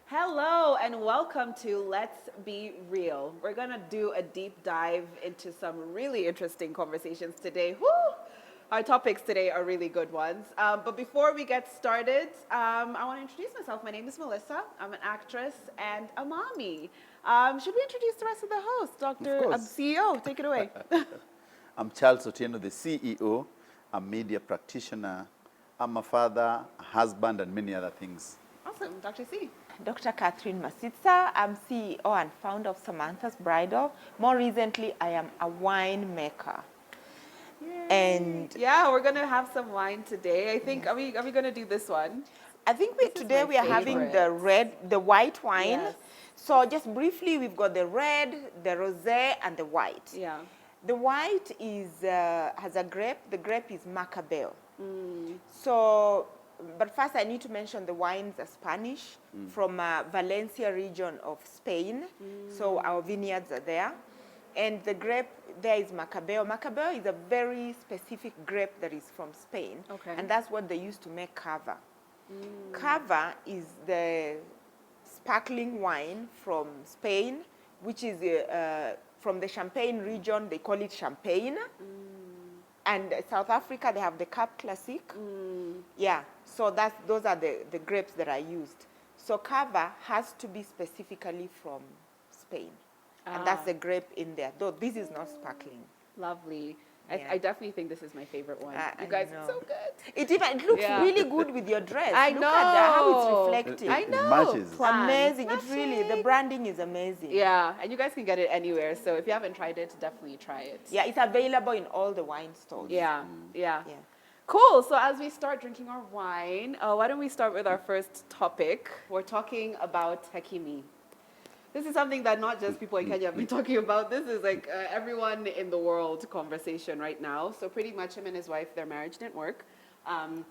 Hello and welcome to Let's Be Real. We're going to do a deep dive into some really interesting conversations today. Woo! Our topics today are really good ones. But before we get started, I want to introduce myself. My name is Melissa. I'm an actress and a mommy. Should we introduce the rest of the hosts? Of Dr. course. CEO, take it away. I'm Charles Otieno, the CEO. I'm a media practitioner. I'm a father, a husband, and many other things. Awesome. Dr. C. Dr. Catherine Masitsa. I'm CEO and founder of Samantha's Bridal. More recently, I am a winemaker. And yeah, we're going to have some wine today. I think, are we going to do this one? I think This is today my we are having favorite. the white wine. Yes. So just briefly, we've got the red, the rosé, and the white. Yeah. The white has a grape. The grape is Macabeo. So, but first I need to mention the wines are Spanish from Valencia region of Spain. So our vineyards are there. And the grape there is Macabeo. Macabeo is a very specific grape that is from Spain. Okay. And that's what they use to make cava. Cava is the sparkling wine from Spain, which is from the Champagne region. They call it Champagne. And South Africa, they have the Cap Classic. Yeah, so those are the grapes that are used. So cava has to be specifically from Spain. And that's the grape in there, though this is not sparkling. Lovely. Yeah. I definitely think this is my favorite one. I You guys, know. it's so good. It looks Yeah. really good with your dress. I Look know. at how it's reflecting. I It know. matches. Plan. Amazing. It's really, the Matching. branding is amazing. Yeah, and you guys can get it anywhere. So if you haven't tried it, definitely try it. Yeah, it's available in all the wine stores. Yeah, yeah. Yeah. Cool. So as we start drinking our wine, why don't we start with our first topic? We're talking about Hakimi. This is something that not just people in Kenya have been talking about. This is like everyone in the world conversation right now. So pretty much him and his wife, their marriage didn't work. And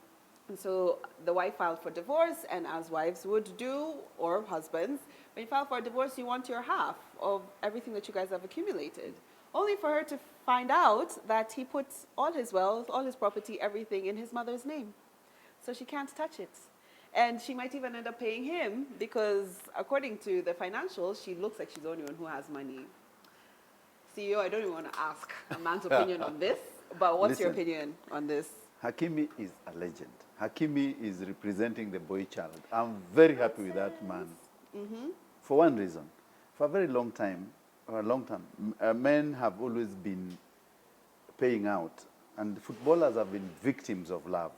so the wife filed for divorce, and as wives would do, or husbands, when you file for a divorce, you want your half of everything that you guys have accumulated. Only for her to find out that he puts all his wealth, all his property, everything in his mother's name. So she can't touch it. And she might even end up paying him because, according to the financials, she looks like she's the only one who has money. CEO, I don't even want to ask a man's opinion on this, but what's your Listen. opinion on this? Hakimi is a legend. Hakimi is representing the boy child. I'm very happy with that man. For one reason. For a very long time, men have always been paying out. And footballers have been victims of love.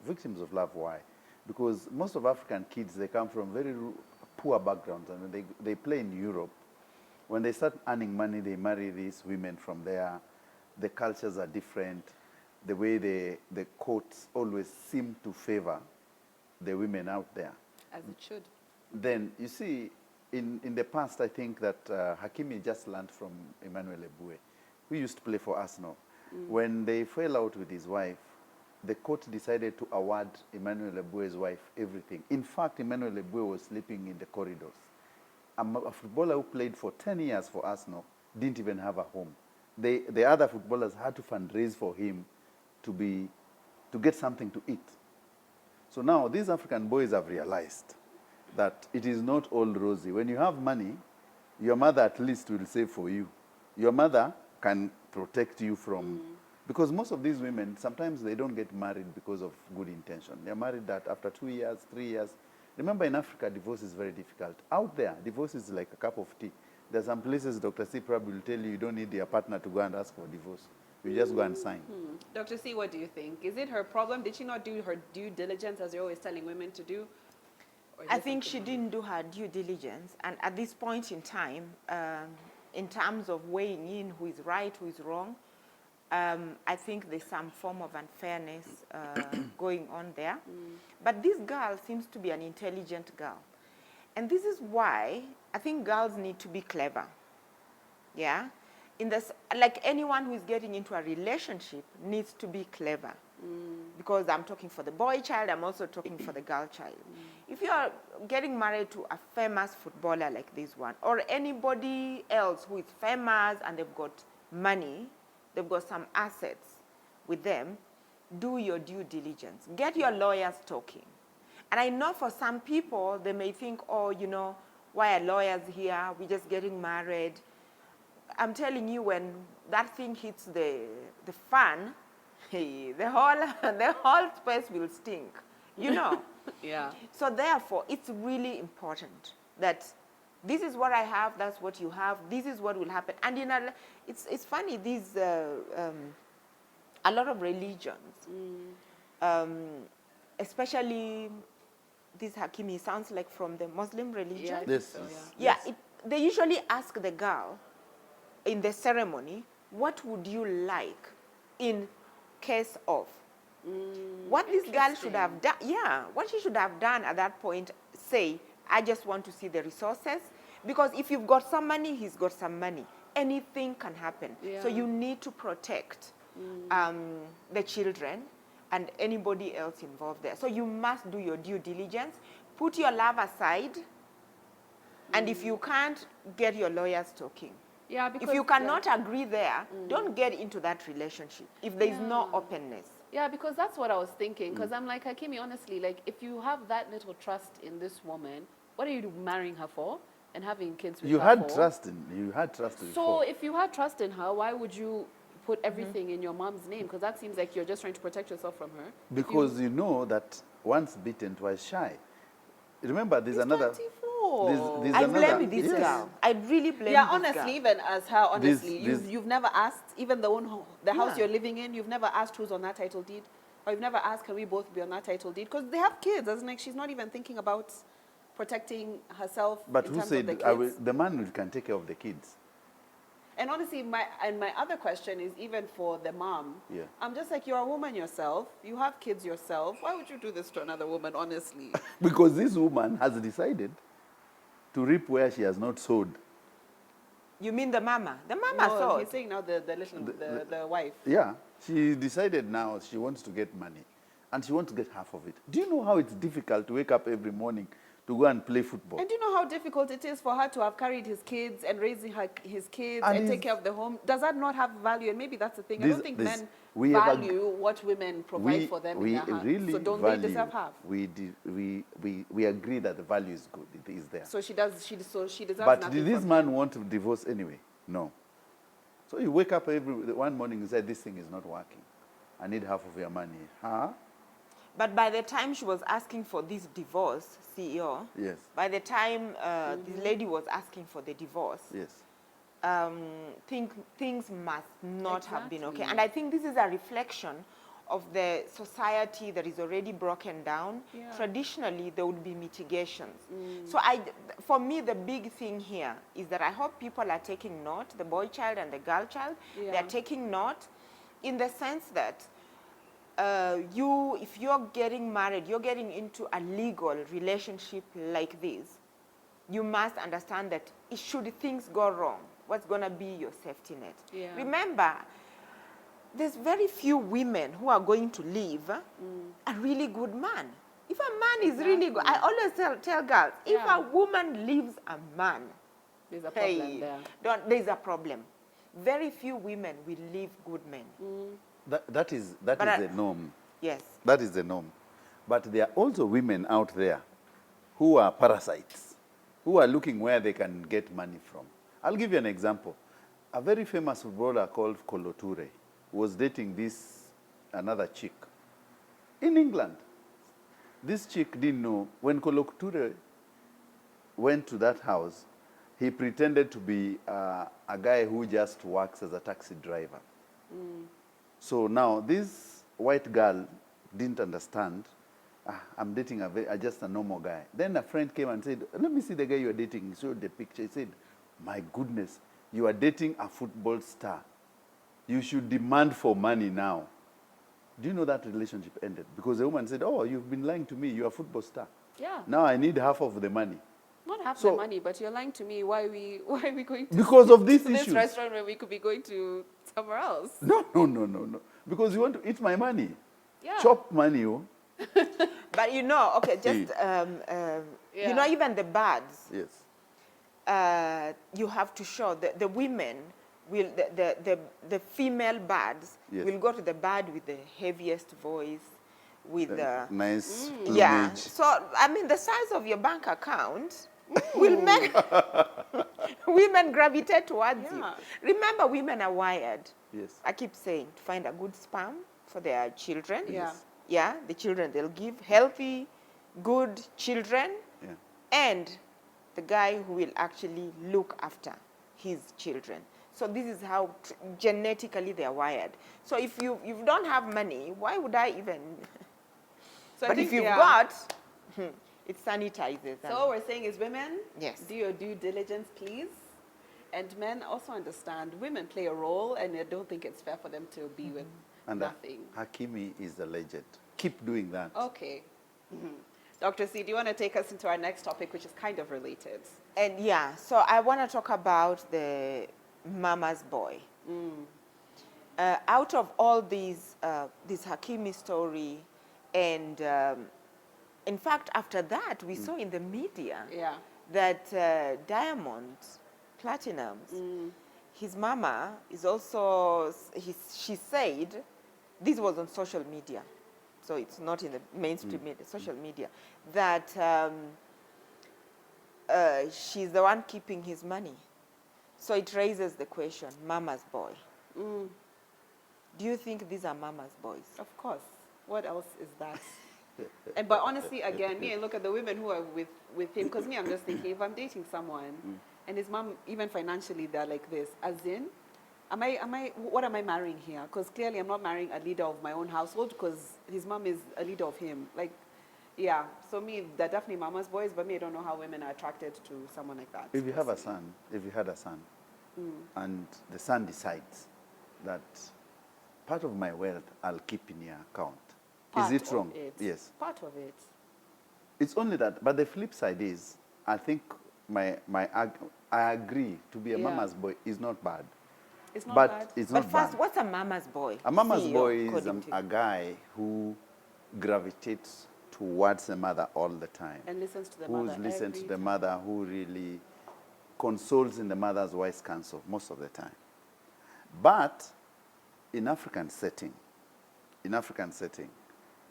Victims of love, why? Because most of African kids, they come from very poor backgrounds, and they play in Europe. When they start earning money, they marry these women from there. The cultures are different. The way the courts always seem to favor the women out there. As it should. Then, you see, in the past, I think that Hakimi just learned from Emmanuel Eboué, who used to play for Arsenal. When they fell out with his wife, the court decided to award Emmanuel Eboué's wife everything. In fact, Emmanuel Eboué was sleeping in the corridors. A footballer who played for 10 years for Arsenal didn't even have a home. The other footballers had to fundraise for him to get something to eat. So now these African boys have realized that it is not all rosy. When you have money, your mother at least will save for you. Your mother can protect you from... Because most of these women, sometimes they don't get married because of good intention. They're married that after 2 years, 3 years. Remember, in Africa, divorce is very difficult. Out there, divorce is like a cup of tea. There's some places Dr. C probably will tell you you don't need your partner to go and ask for divorce. You just go and sign. Dr. C, what do you think? Is it her problem? Did she not do her due diligence, as you're always telling women to do? Or is I it think she something- didn't do her due diligence. And at this point in time, in terms of weighing in who is right, who is wrong, I think there's some form of unfairness going on there. But this girl seems to be an intelligent girl. And this is why I think girls need to be clever. Yeah? Like anyone who is getting into a relationship needs to be clever. Because I'm talking for the boy child, I'm also talking for the girl child. If you are getting married to a famous footballer like this one, or anybody else who is famous and they've got money, they've got some assets with them, do your due diligence. Get your lawyers talking. And I know for some people, they may think, oh, you know, why are lawyers here? We're just getting married. I'm telling you, when that thing hits the fan, hey, the whole space will stink, you know. Yeah. So therefore, it's really important that this is what I have, that's what you have, this is what will happen. And you know, it's funny, these a lot of religions, especially this Hakimi sounds like from the Muslim religion. Yeah, I think Yes, so, yes, Yeah, yes. they usually ask the girl in the ceremony, what would you like in case of? What this girl should have done, yeah, what she should have done at that point, say, I just want to see the resources. Because if you've got some money, he's got some money. Anything can happen. So Yeah. you need to protect the children and anybody else involved there. So you must do your due diligence, put your love aside, and if you can't, get your lawyers talking. Yeah, because If you cannot agree there, don't get into that relationship if there is no Yeah. openness. Yeah, because that's what I was thinking. Because I'm like, Hakimi, honestly, like, if you have that little trust in this woman, what are you marrying her for and having kids with You her had for? trust So before. if you had trust in her, why would you put everything in your mom's name? Because that seems like you're just trying to protect yourself from her. Because you know that once bitten, twice shy. Remember, there's He's another. 24. There's I another. blame this yes. girl. I really blame Yeah, this honestly, girl. even as her, honestly, This- you've never asked, even the house Yeah. you're living in, you've never asked who's on that title deed, or you've never asked, can we both be on that title deed? Because they have kids, doesn't like she's not even thinking about protecting herself But in who terms said of the kids. the man can take care of the kids? And honestly, my other question is even for the mom. Yeah. I'm just like, you're a woman yourself. You have kids yourself. Why would you do this to another woman, honestly? Because this woman has decided to reap where she has not sowed. You mean the mama? The mama No, thought. he's saying now the wife. Yeah, she decided now she wants to get money, and she wants to get half of it. Do you know how it's difficult to wake up every morning to go and play football? And do you know how difficult it is for her to have carried his kids and raising his kids and, And take care of the home? Does that not have value? And maybe that's the thing. I This- don't think this- men we have a- value what women provide for them in we their house. really So don't value, they deserve half? we agree that the value is good, it is there. So she deserves But nothing did this from man him. want to divorce anyway? No. So you wake up one morning and say, this thing is not working. I need half of your money. Huh? But by the time she was asking for this divorce, CEO, Yes. by the time this lady was asking for the divorce, Yes. things must not have been okay. Exactly. And I think this is a reflection of the society that is already broken down. Yeah. Traditionally, there would be mitigations. So for me, the big thing here is that I hope people are taking note, the boy child and the girl child, Yeah. they're taking note in the sense that if you're getting married, you're getting into a legal relationship like this, you must understand that should things go wrong, what's going to be your safety net? Yeah. Remember, there's very few women who are going to leave a really good man. If a man is really good, I always tell girls, if Yeah. a woman leaves a man, There's a problem there. there's a problem. Very few women will leave good men. That is But the norm. Yes. That is the norm. But there are also women out there who are parasites, who are looking where they can get money from. I'll give you an example. A very famous footballer called Kolo Toure was dating another chick in England. This chick didn't know. When Kolo Toure went to that house, he pretended to be a guy who just works as a taxi driver. So now this white girl didn't understand. I'm dating just a normal guy. Then a friend came and said, let me see the guy you're dating. He showed the picture. He said, my goodness, you are dating a football star. You should demand for money now. Do you know that relationship ended? Because the woman said, oh, you've been lying to me. You're a football star. Yeah. Now I need half of the money. Not half So- the money, but you're lying to me. Why are we going to Because of these this issues. restaurant when we could be going to somewhere else? No. Because you want to eat my money. Yeah. Chop money. Oh. But you know, okay, just, Yeah. you know, even the birds, Yes. you have to show the women will, the female birds Yes. will go to the bird with the heaviest voice, with nice yeah. plumage. So I mean, the size of your bank account will make women gravitate towards you. Yeah. Remember, women are wired. Yes. I keep saying, to find a good sperm for their children. Yeah. Yeah, the children they'll give healthy, good children, Yeah. and the guy who will actually look after his children. So this is how genetically they are wired. So if you don't have money, why would I even? So I But think, if you've yeah. got, it sanitizes. So what we're saying is women, Yes. do your due diligence, please. And men also understand women play a role, and I don't think it's fair for them to be with And nothing. Hakimi is a legend. Keep doing that. Okay. Dr. C, do you want to take us into our next topic, which is kind of related? And yeah, so I want to talk about the mama's boy. Out of all these, this Hakimi story, and in fact, after that, we saw in the media Yeah. that Diamond Platinums, his mama is also, she said, this was on social media, so it's not in the mainstream media, social media, that she's the one keeping his money. So it raises the question, mama's boy. Do you think these are mama's boys? Of course. What else is that? But honestly, again, me, I look at the women who are with him, because me, I'm just thinking, if I'm dating someone, and his mom, even financially, they're like this, as in, what am I marrying here? Because clearly I'm not marrying a leader of my own household, because his mom is a leader of him. Like, yeah, so me, they're definitely mama's boys, but me, I don't know how women are attracted to someone like that. If you have a son, if you had a son, and the son decides that part of my wealth I'll keep in your account, Part is it of wrong? it. Yes. Part of it. It's only that. But the flip side is, I think I agree, to be a Yeah. mama's boy is not bad. It's not But bad. it's But not first, bad. what's a mama's boy? A mama's CEO, boy is according to a guy who gravitates towards the mother all the time. And listens to the Who mother listens to every the time. mother, who really consoles in the mother's wise counsel most of the time. But in African setting,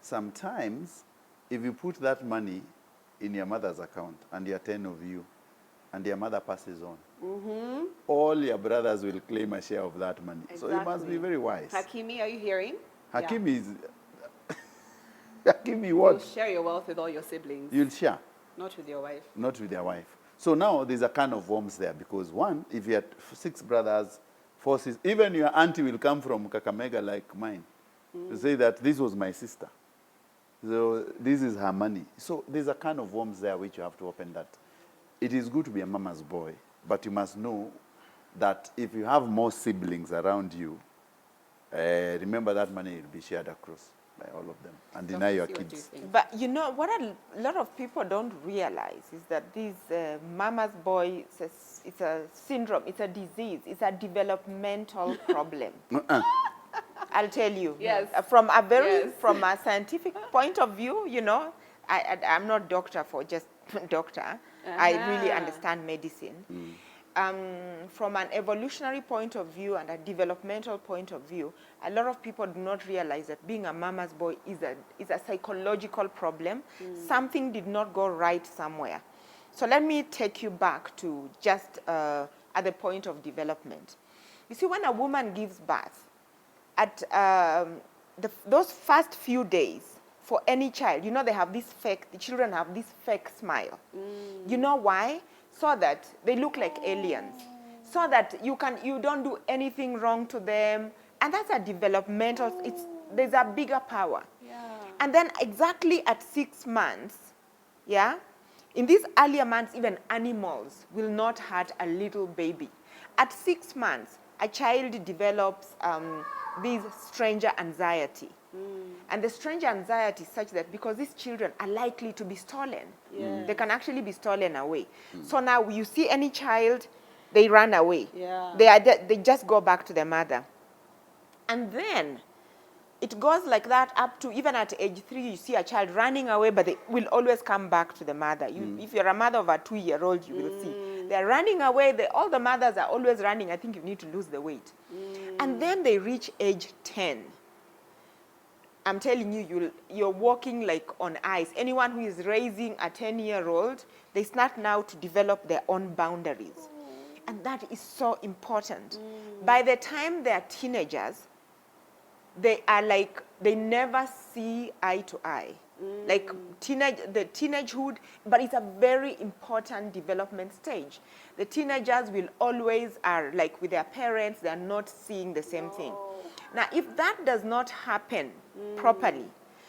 sometimes if you put that money in your mother's account and there are 10 of you, and your mother passes on, all your brothers will claim a share of that money. So you must be Exactly. very wise. Hakimi, are you hearing? Hakimi is... Hakimi You'll what? share your wealth with all your siblings, You'll share, not with your wife. not with their wife. So now there's a kind of worms there, because one, if you had 6 brothers, 4 sisters, even your auntie will come from Kakamega like mine to say that this was my sister. So this is her money. So there's a kind of worms there which you have to open, that it is good to be a mama's boy, but you must know that if you have more siblings around you, remember that money will be shared across by all of them, and deny your See what you kids. think. But you know, what a lot of people don't realize is that this mama's boy, it's a syndrome, it's a disease, it's a developmental problem. I'll tell you. Yes. From a Yes. from a scientific point of view, you know, I'm not doctor for just doctor. I really understand medicine. From an evolutionary point of view and a developmental point of view, a lot of people do not realize that being a mama's boy is a psychological problem. Something did not go right somewhere. So let me take you back to just at the point of development. You see, when a woman gives birth, at those first few days, for any child, you know, the children have this fake smile. You know why? So that they look like aliens. So that you don't do anything wrong to them. And that's a developmental, there's a bigger power. Yeah. And then exactly at 6 months, yeah, in these earlier months, even animals will not hurt a little baby. At 6 months, a child develops this stranger anxiety. And the stranger anxiety is such that because these children are likely to be stolen, they can actually be stolen away. So now you see any child, they run away. Yeah. They just go back to their mother. And then it goes like that up to even at age 3, you see a child running away, but they will always come back to the mother. If you're a mother of a 2-year-old, you will see. They're running away. All the mothers are always running. I think you need to lose the weight. And then they reach age 10. I'm telling you, you're walking like on ice. Anyone who is raising a 10-year-old, they start now to develop their own boundaries. And that is so important. By the time they're teenagers, they are like, they never see eye to eye. Like the teenagehood, but it's a very important development stage. The teenagers will always are like with their parents, they're not seeing the same thing. Now, if that does not happen properly,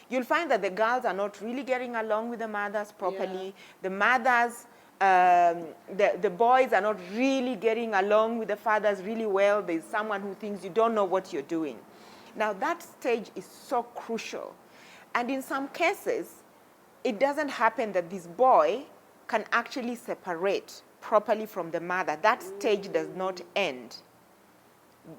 you'll find that the girls are not really getting along with the mothers properly. The mothers, the boys are not really getting along with the fathers really well. There's someone who thinks you don't know what you're doing. Now, that stage is so crucial. And in some cases, it doesn't happen that this boy can actually separate properly from the mother. That stage does not end.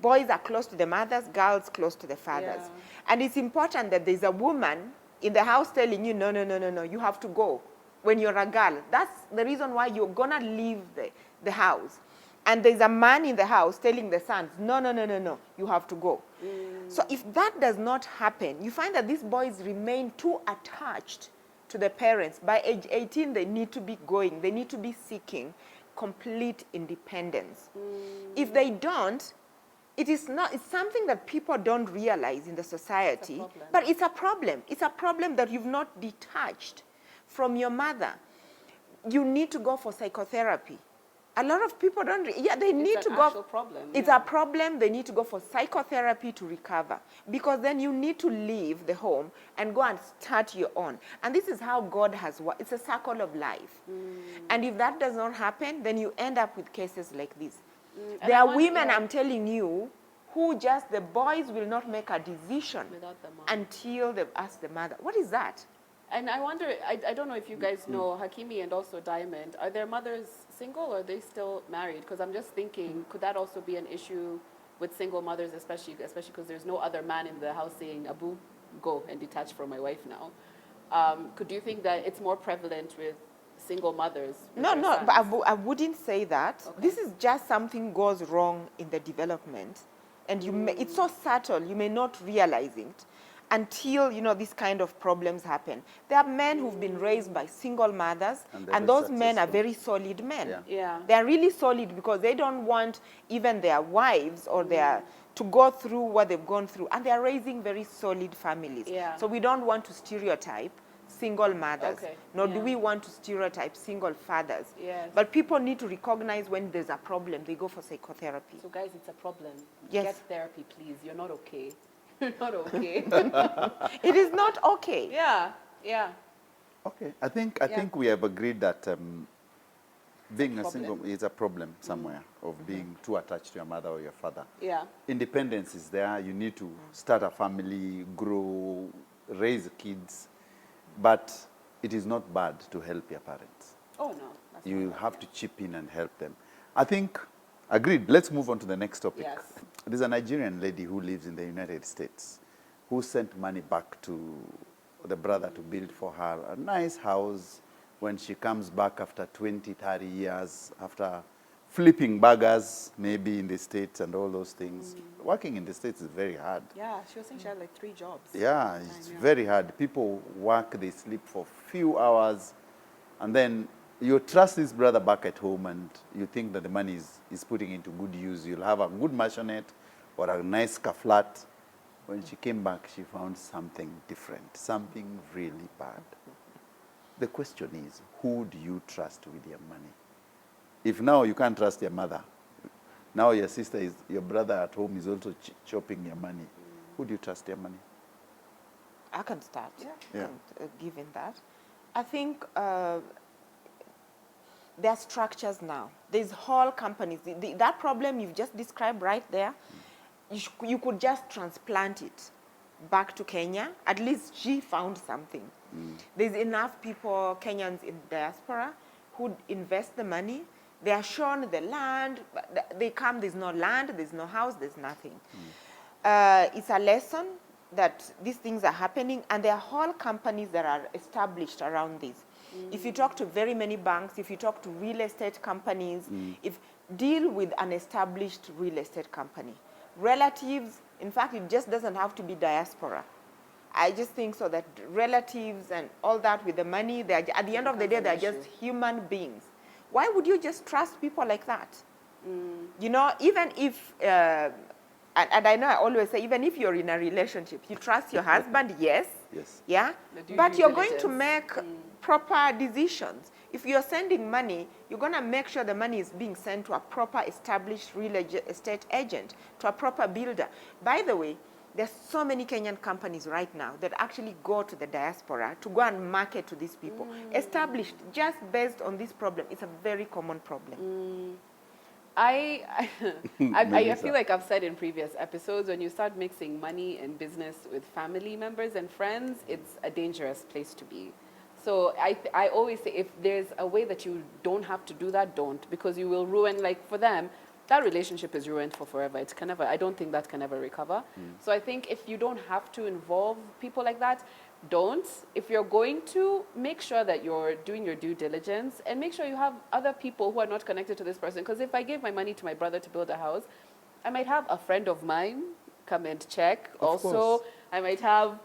Boys are close to the mothers, girls close to the fathers. And it's important that there's a woman in the house telling you, no, no, no, no, no, you have to go. When you're a girl, that's the reason why you're gonna leave the house. And there's a man in the house telling the sons, no, no, no, no, no, you have to go. So if that does not happen, you find that these boys remain too attached to the parents. By age 18, they need to be going. They need to be seeking complete independence. If they don't, it's something that people don't realize in the society, but it's a problem. It's a problem that you've not detached from your mother. You need to go for psychotherapy. A lot of people don't, they need to go. Problem. It's a problem. They need to go for psychotherapy to recover, because then you need to leave the home and go and start your own. And this is how God has worked. It's a circle of life. And if that does not happen, then you end up with cases like this. There are women, I'm telling you, who just, the boys will not make a decision without the mom until they've asked the mother. What is that? And I wonder, I don't know if you guys know, Hakimi and also Diamond, are their mothers single or are they still married? Because I'm just thinking, could that also be an issue with single mothers, especially because there's no other man in the house saying, Abu, go and detach from my wife now. Could you think that it's more prevalent with single mothers? No, but I wouldn't say that. Okay. This is just something goes wrong in the development. And it's so subtle, you may not realize it until, these kind of problems happen. There are men who've been raised by single mothers, and those men are very solid men. They're really solid because they don't want even their wives or to go through what they've gone through, and they're raising very solid families. So we don't want to stereotype single mothers, nor do we want to stereotype single fathers. But people need to recognize when there's a problem, they go for psychotherapy. So guys, it's a problem. Yes. Get therapy, please. You're not okay. You're not okay. It is not okay. Yeah. Okay, I think we have agreed that being a single is a problem somewhere of being too attached to your mother or your father. Independence is there. You need to start a family, grow, raise kids, but it is not bad to help your parents. Oh no. That's You not have to chip in and help them. I think, agreed. Let's move on to the next topic. Yes. There's a Nigerian lady who lives in the United States who sent money back to the brother to build for her a nice house when she comes back after 20, 30 years, after flipping burgers maybe in the States and all those things. Working in the States is very hard. Yeah, she was saying she had like 3 jobs. Yeah, it's very hard. People work, they sleep for few hours, and then you trust this brother back at home and you think that the money is putting into good use. You'll have a good maisonette or a nice car flat. When she came back, she found something different, something really bad. The question is, who do you trust with your money? If now you can't trust your mother, now your brother at home is also chopping your money, who do you trust your money? I can start. Yeah. Given that, I think there are structures now. There's whole companies. That problem you've just described right there, you could just transplant it back to Kenya. At least she found something. There's enough people, Kenyans in diaspora, who invest the money. They are shown the land. They come, there's no land, there's no house, there's nothing. It's a lesson that these things are happening, and there are whole companies that are established around this. If you talk to very many banks, if you talk to real estate companies, deal with an established real estate company. Relatives, in fact, it just doesn't have to be diaspora. I just think so that relatives and all that with the money, at the end of the day, they're just human beings. Why would you just trust people like that? You know, even if, and I know I always say, even if you're in a relationship, you trust your husband, yes. Yes. Yeah, but you're going to make proper decisions. If you're sending money, you're going to make sure the money is being sent to a proper established real estate agent, to a proper builder. By the way, there's so many Kenyan companies right now that actually go to the diaspora to go and market to these people, established just based on this problem. It's a very common problem. I feel like I've said in previous episodes, when you start mixing money and business with family members and friends, it's a dangerous place to be. So I always say, if there's a way that you don't have to do that, don't, because you will ruin, like for them, that relationship is ruined for forever. It can never, I don't think that can ever recover. So I think if you don't have to involve people like that, don't. If you're going to, make sure that you're doing your due diligence and make sure you have other people who are not connected to this person. Because if I gave my money to my brother to build a house, I might have a friend of mine come and check. Of course. I might have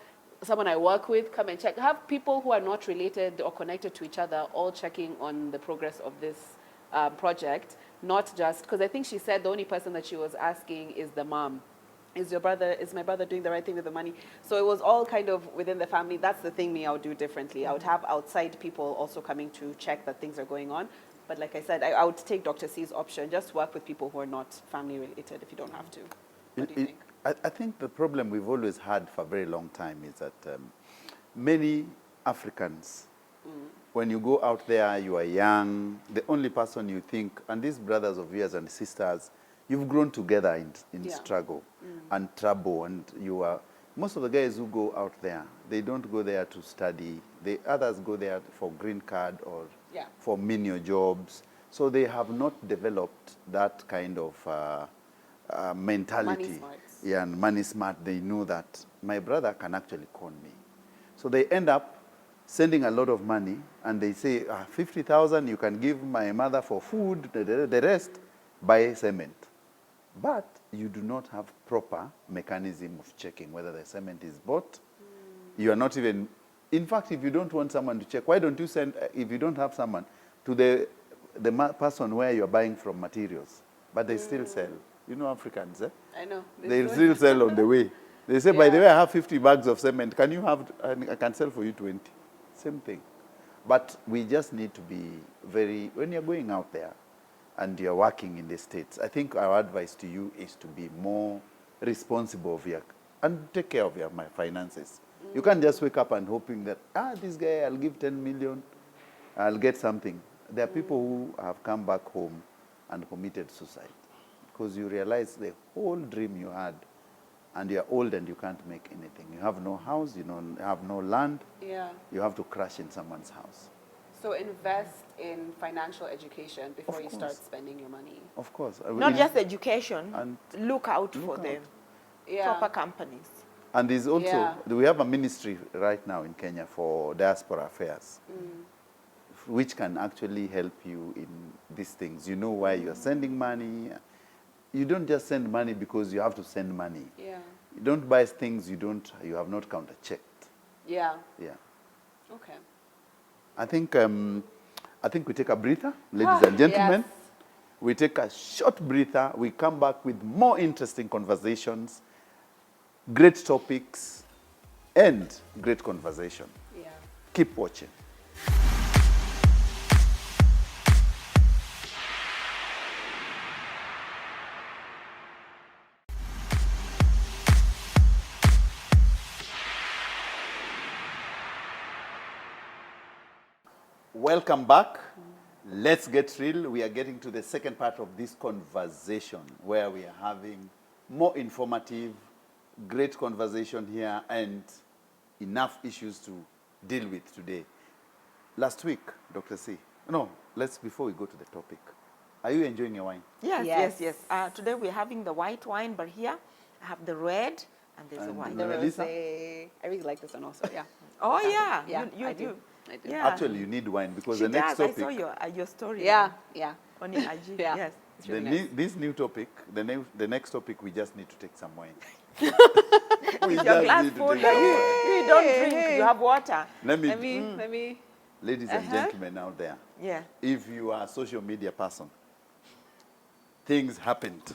someone I work with come and check. Have people who are not related or connected to each other all checking on the progress of this project, not just, because I think she said the only person that she was asking is the mom. Is my brother doing the right thing with the money? So it was all kind of within the family. That's the thing I would do differently. I would have outside people also coming to check that things are going on. But like I said, I would take Dr. C's option. Just work with people who are not family related if you don't have to. What do you think? I think the problem we've always had for a very long time is that many Africans, when you go out there, you are young, the only person you think, and these brothers of yours and sisters, you've grown together in struggle and trouble, and you are, most of the guys who go out there, they don't go there to study. The others go there for green card or for menial jobs. So they have not developed that kind of mentality. Money smarts. Yeah, and money smart. They know that my brother can actually con me. So they end up sending a lot of money, and they say, 50,000 you can give my mother for food, the rest buy cement. But you do not have proper mechanism of checking whether the cement is bought. You are not even, in fact, if you don't want someone to check, why don't you send, if you don't have someone, to the person where you're buying from materials, but they still sell. You know Africans, eh? I know. They still sell on the way. They say, by the way, I have 50 bags of cement. Can you have, I can sell for you 20. Same thing. But we just need to be very, when you're going out there and you're working in the States, I think our advice to you is to be more responsible of your, and take care of your finances. You can't just wake up and hoping that, this guy, I'll give 10 million, I'll get something. There are people who have come back home and committed suicide because you realize the whole dream you had, and you're old and you can't make anything. You have no house, you have no land. Yeah. You have to crash in someone's house. So invest in financial education before you start spending your money. Of course. Not just education, and look out for them. Proper companies. And there's also, we have a ministry right now in Kenya for diaspora affairs, which can actually help you in these things. You know why you're sending money. You don't just send money because you have to send money. Yeah. You don't buy things you have not counter-checked. Yeah. Yeah. Okay. I think we take a breather, ladies and gentlemen. Yes. We take a short breather. We come back with more interesting conversations, great topics, and great conversation. Yeah. Keep watching. Welcome back. Let's get real. We are getting to the second part of this conversation where we are having more informative, great conversation here and enough issues to deal with today. Last week, Dr. C. No, before we go to the topic, are you enjoying your wine? Yes. Today we're having the white wine, but here I have the red and there's the white. The Melissa? rosé. I really like this one also, yeah. Oh, yeah. Yeah, I do. Yeah. Actually, you need wine because She the next does. topic. I saw your story. Yeah. On your IG. Yeah. Yes. It's really nice. This new topic, the next topic, we just need to take some wine. We Your just glass need to full. take our- You don't drink. You have water. Let Let me, me. ladies and gentlemen out there, Yeah. if you are a social media person, things happened.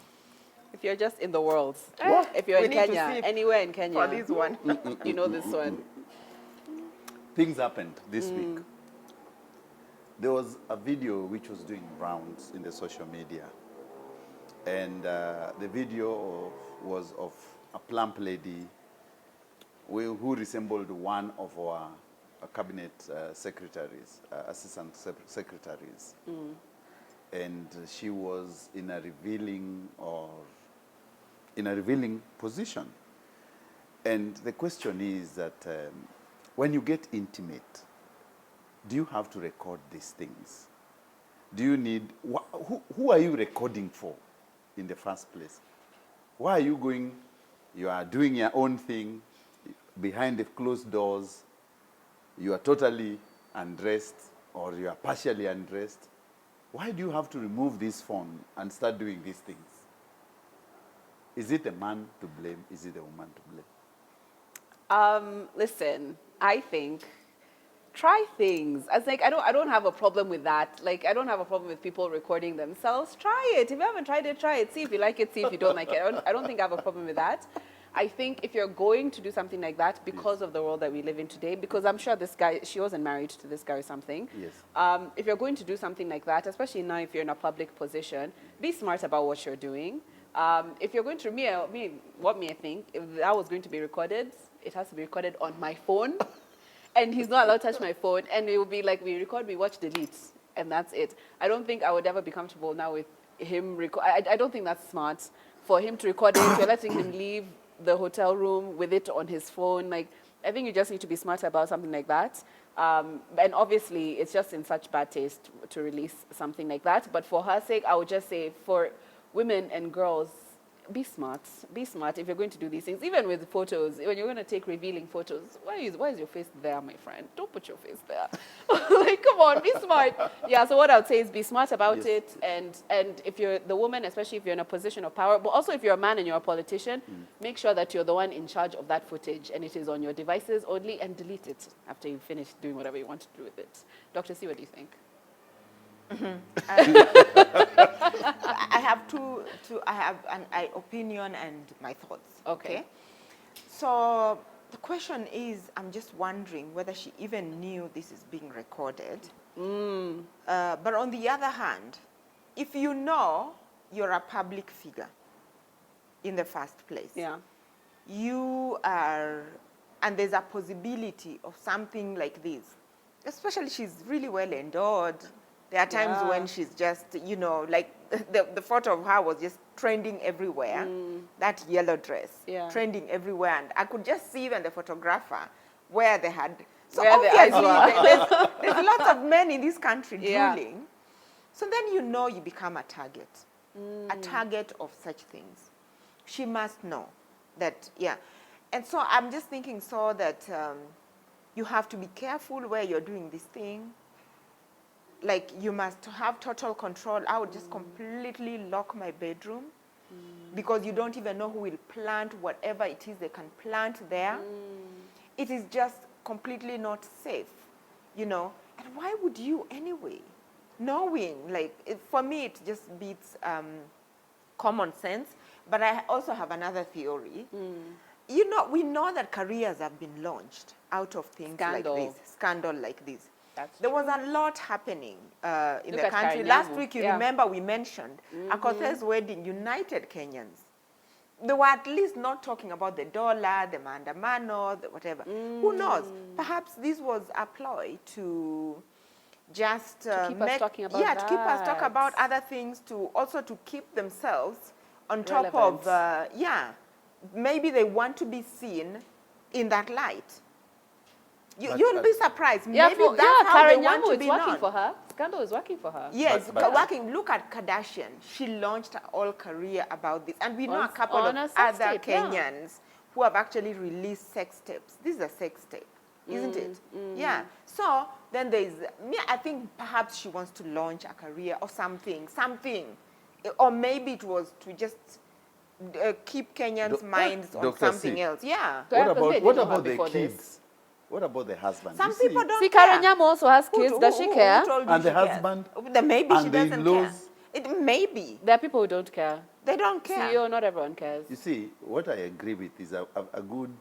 If you're just in the world, What? if you're We in need to Kenya, sip anywhere in Kenya, For this one. you know this one. Things happened this week. There was a video which was doing rounds in the social media. And the video was of a plump lady who resembled one of our cabinet secretaries, assistant secretaries. And she was in a revealing position. And the question is that when you get intimate, do you have to record these things? Do you need, who are you recording for in the first place? Why are you going, you are doing your own thing behind the closed doors, you are totally undressed or you are partially undressed. Why do you have to remove this phone and start doing these things? Is it a man to blame? Is it a woman to blame? Listen, I think try things. I was like, I don't have a problem with that. Like, I don't have a problem with people recording themselves. Try it. If you haven't tried it, try it. See if you like it. See if you don't like it. I don't think I have a problem with that. I think if you're going to do something like that because of the world that we live in today, because I'm sure this guy, she wasn't married to this guy or something. Yes. If you're going to do something like that, especially now if you're in a public position, be smart about what you're doing. If you're going to, what I think, if that was going to be recorded, it has to be recorded on my phone. And he's not allowed to touch my phone. And it will be like, we record, we watch, delete. And that's it. I don't think I would ever be comfortable now with him. I don't think that's smart for him to record it. You're letting him leave the hotel room with it on his phone. Like, I think you just need to be smarter about something like that. And obviously, it's just in such bad taste to release something like that. But for her sake, I would just say for women and girls, be smart. Be smart if you're going to do these things. Even with photos, when you're going to take revealing photos, why is your face there, my friend? Don't put your face there. Like, come on, be smart. Yeah, so what I would say is be smart about it. And if you're the woman, especially if you're in a position of power, but also if you're a man and you're a politician, make sure that you're the one in charge of that footage and it is on your devices only, and delete it after you finish doing whatever you want to do with it. Dr. C, what do you think? I have I have an opinion and my thoughts. Okay. So the question is, I'm just wondering whether she even knew this is being recorded. But on the other hand, if you know you're a public figure in the first place, Yeah. you are, and there's a possibility of something like this, especially she's really well endowed. There are times when she's just, like the photo of her was just trending everywhere, that yellow dress, trending everywhere. And I could just see even the photographer where they had, so where obviously there's lots of men in this country drooling. So then you become a target of such things. She must know that, And so I'm just thinking that you have to be careful where you're doing this thing. Like, you must have total control. I would just completely lock my bedroom because you don't even know who will plant whatever it is they can plant there. It is just completely not safe, And why would you anyway? Knowing, for me, it just beats common sense. But I also have another theory. We know that careers have been launched out of things scandal like this. There was a lot happening in the country. Last week, you remember we mentioned Akothé's wedding united Kenyans. They were at least not talking about the dollar, the maandamano, the whatever. Who knows? Perhaps this was a ploy to just keep us talking about to keep us talk about other things, to keep themselves on top of maybe they want to be seen in that light. You'll be surprised. Maybe that's how they want to be known. Working for her. Scandal is working for her. Yes, working. Look at Kardashian. She launched her whole career about this. And we know a couple of other Kenyans who have actually released sex tapes. This is a sex tape, isn't it? Yeah. So then I think perhaps she wants to launch a career or something. Or maybe it was to just keep Kenyans' Do- minds on Dr. something C. else. Yeah. So yeah, 'cause we What didn't know her about the before kids? this. What about the husband? Some You see, people don't See, care. Karen Nyamo also has kids. Does she care? Who told you And the she cares? husband, Then maybe she and the doesn't care. in-laws. It maybe There are people who don't care. they don't care. CEO, not everyone cares. You see, what I agree with is a good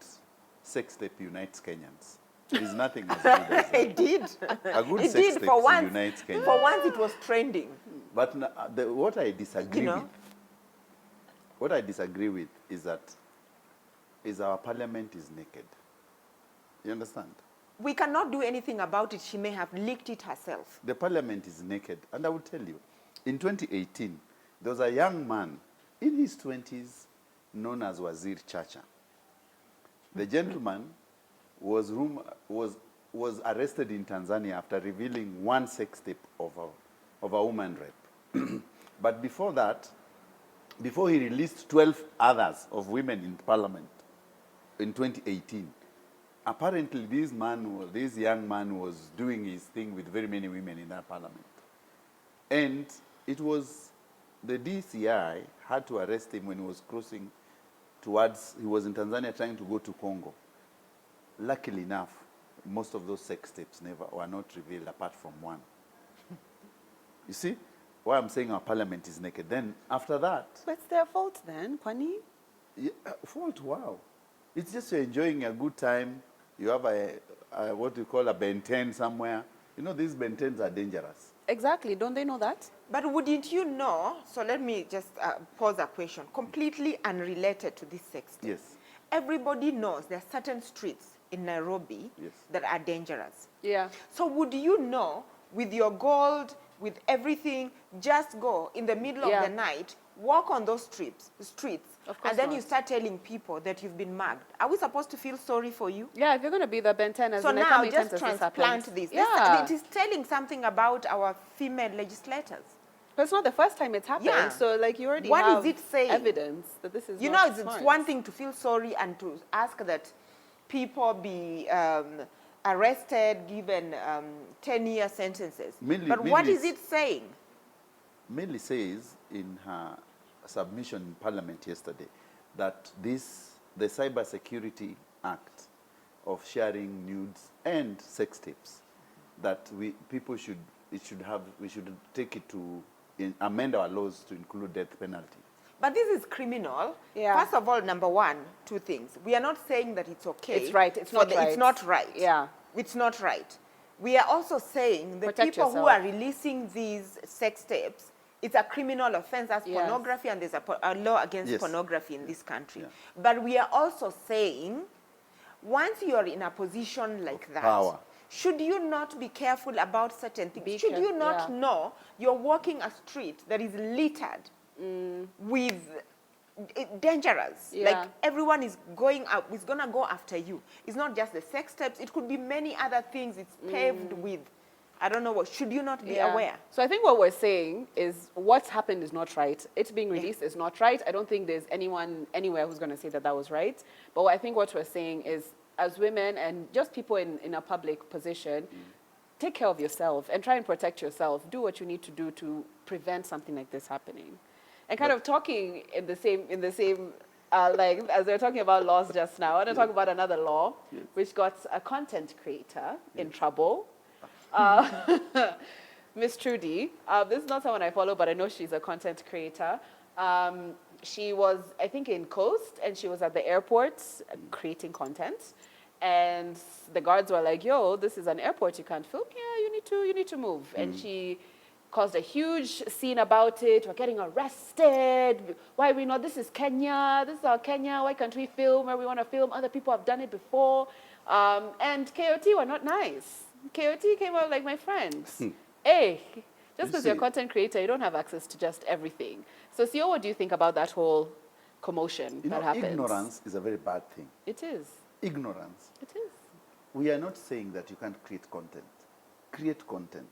sex tape unites Kenyans. There is nothing as good as that. It did. A good It sex did tape for once. unites Kenyans. For once, it was trending. But what I disagree You know? with, what I disagree with is that our parliament is naked. You understand? We cannot do anything about it. She may have leaked it herself. The parliament is naked. And I will tell you, in 2018, there was a young man in his 20s known as Wazir Chacha. The gentleman was arrested in Tanzania after revealing one sex tape of a woman rape. But before that, before he released 12 others of women in parliament in 2018, apparently this young man was doing his thing with very many women in that parliament. And it was the DCI had to arrest him when he was crossing he was in Tanzania trying to go to Congo. Luckily enough, most of those sex tapes were not revealed apart from one. You see why I'm saying our parliament is naked. Then after that, But it's their fault then, Kwani. yeah, fault, wow. It's just you're enjoying a good time. You have what you call a Ben 10 somewhere. You know, these Ben 10s are dangerous. Exactly. Don't they know that? But wouldn't you know? So let me just pose a question, completely unrelated to this sex tape. Yes. Everybody knows there are certain streets in Nairobi Yes. that are dangerous. Yeah. So would you know, with your gold, with everything, just go in the middle Yeah. of the night, walk on those streets, Of course and then not. you start telling people that you've been mugged? Are we supposed to feel sorry for you? Yeah, if you're going to be the Ben 10 as So in, like, how now many times just has this transplant happened? this. Yeah. It is telling something about our female legislators. But it's not the first time it's happened. Yeah. So, like, you already What have is it saying? evidence that this is You not know, it's smart. one thing to feel sorry and to ask that people be arrested, given 10-year sentences. But what is it saying? Millie says in her submission in Parliament yesterday that the Cyber Security Act of sharing nudes and sex tapes, that we should take it to amend our laws to include death penalty. But this is criminal. Yeah. First of all, number one, two things. We are not saying that it's okay. It's right. It's for not the- right. It's not right. Yeah. It's not right. We are also saying the Protect people who yourself. are releasing these sex tapes, it's a criminal offense as Yes. pornography, and there's a law against Yes. pornography in this country. Yeah. But we are also saying, once you're in a position like that, power. should you not be careful about certain things? Be Should you careful, not yeah. know you're walking a street that is littered with dangerous? Yeah. Like everyone is going up, is gonna go after you. It's not just the sex tapes, it could be many other things. It's paved with, I don't know what. Should you not be aware? So I think what we're saying is what's happened is not right. It's being released is not right. I don't think there's anyone anywhere who's going to say that that was right. But I think what we're saying is, as women and just people in a public position, take care of yourself and try and protect yourself. Do what you need to do to prevent something like this happening. And kind of talking in the same like as they're talking about laws just now, I want to talk about another law which got a content creator in trouble. Miss Trudy, this is not someone I follow, but I know she's a content creator. She was, I think, in Coast, and she was at the airport creating content. And the guards were like, "Yo, this is an airport. You can't film. Yeah, you need to move." And she caused a huge scene about it. We're getting arrested. Why are we not? This is Kenya. This is our Kenya. Why can't we film where we want to film? Other people have done it before. And KOT were not nice. KOT came out like, "My friends, hey, just because you're a content creator, you don't have access to just everything." So, CEO, what do you think about that whole commotion that happens? Ignorance is a very bad thing. It is. Ignorance. It is. We are not saying that you can't create content. Create content.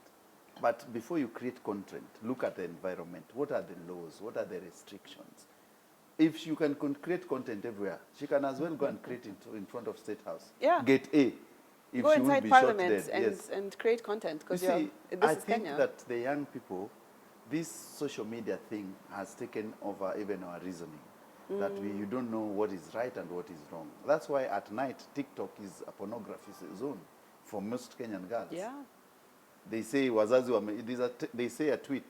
But before you create content, look at the environment. What are the laws? What are the restrictions? If you can create content everywhere, she can as well go and create it in front of State House. Yeah. Gate A. If Go she will inside be shot Parliament dead. and create content You because see, this I is think Kenya. that the young people, this social media thing has taken over even our reasoning. that you don't know what is right and what is wrong. That's why at night TikTok is a pornography zone for most Kenyan girls. Yeah. They say wazazi they say a tweet,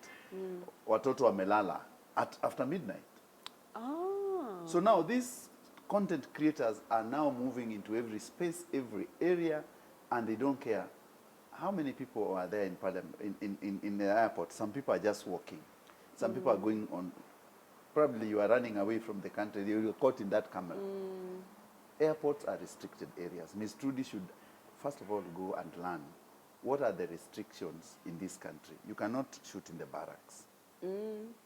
watoto wamelala after midnight. Oh. So now these content creators are now moving into every space, every area, and they don't care how many people are there in Parliament, in the airport. Some people are just walking. Some people are going on. Probably you are running away from the country. You are caught in that camera. Airports are restricted areas. Ms. Trudy should, first of all, go and learn what are the restrictions in this country. You cannot shoot in the barracks.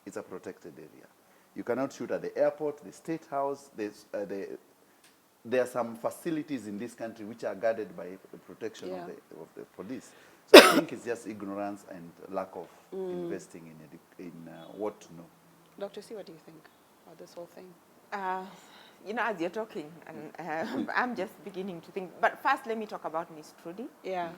It's a protected area. You cannot shoot at the airport, the State House. There are some facilities in this country which are guarded by the protection of the police. So I think it's just ignorance and lack of investing in what to know. Dr. C, what do you think about this whole thing? You know, as you're talking, and I'm just beginning to think. But first, let me talk about Miss Trudy. Yeah.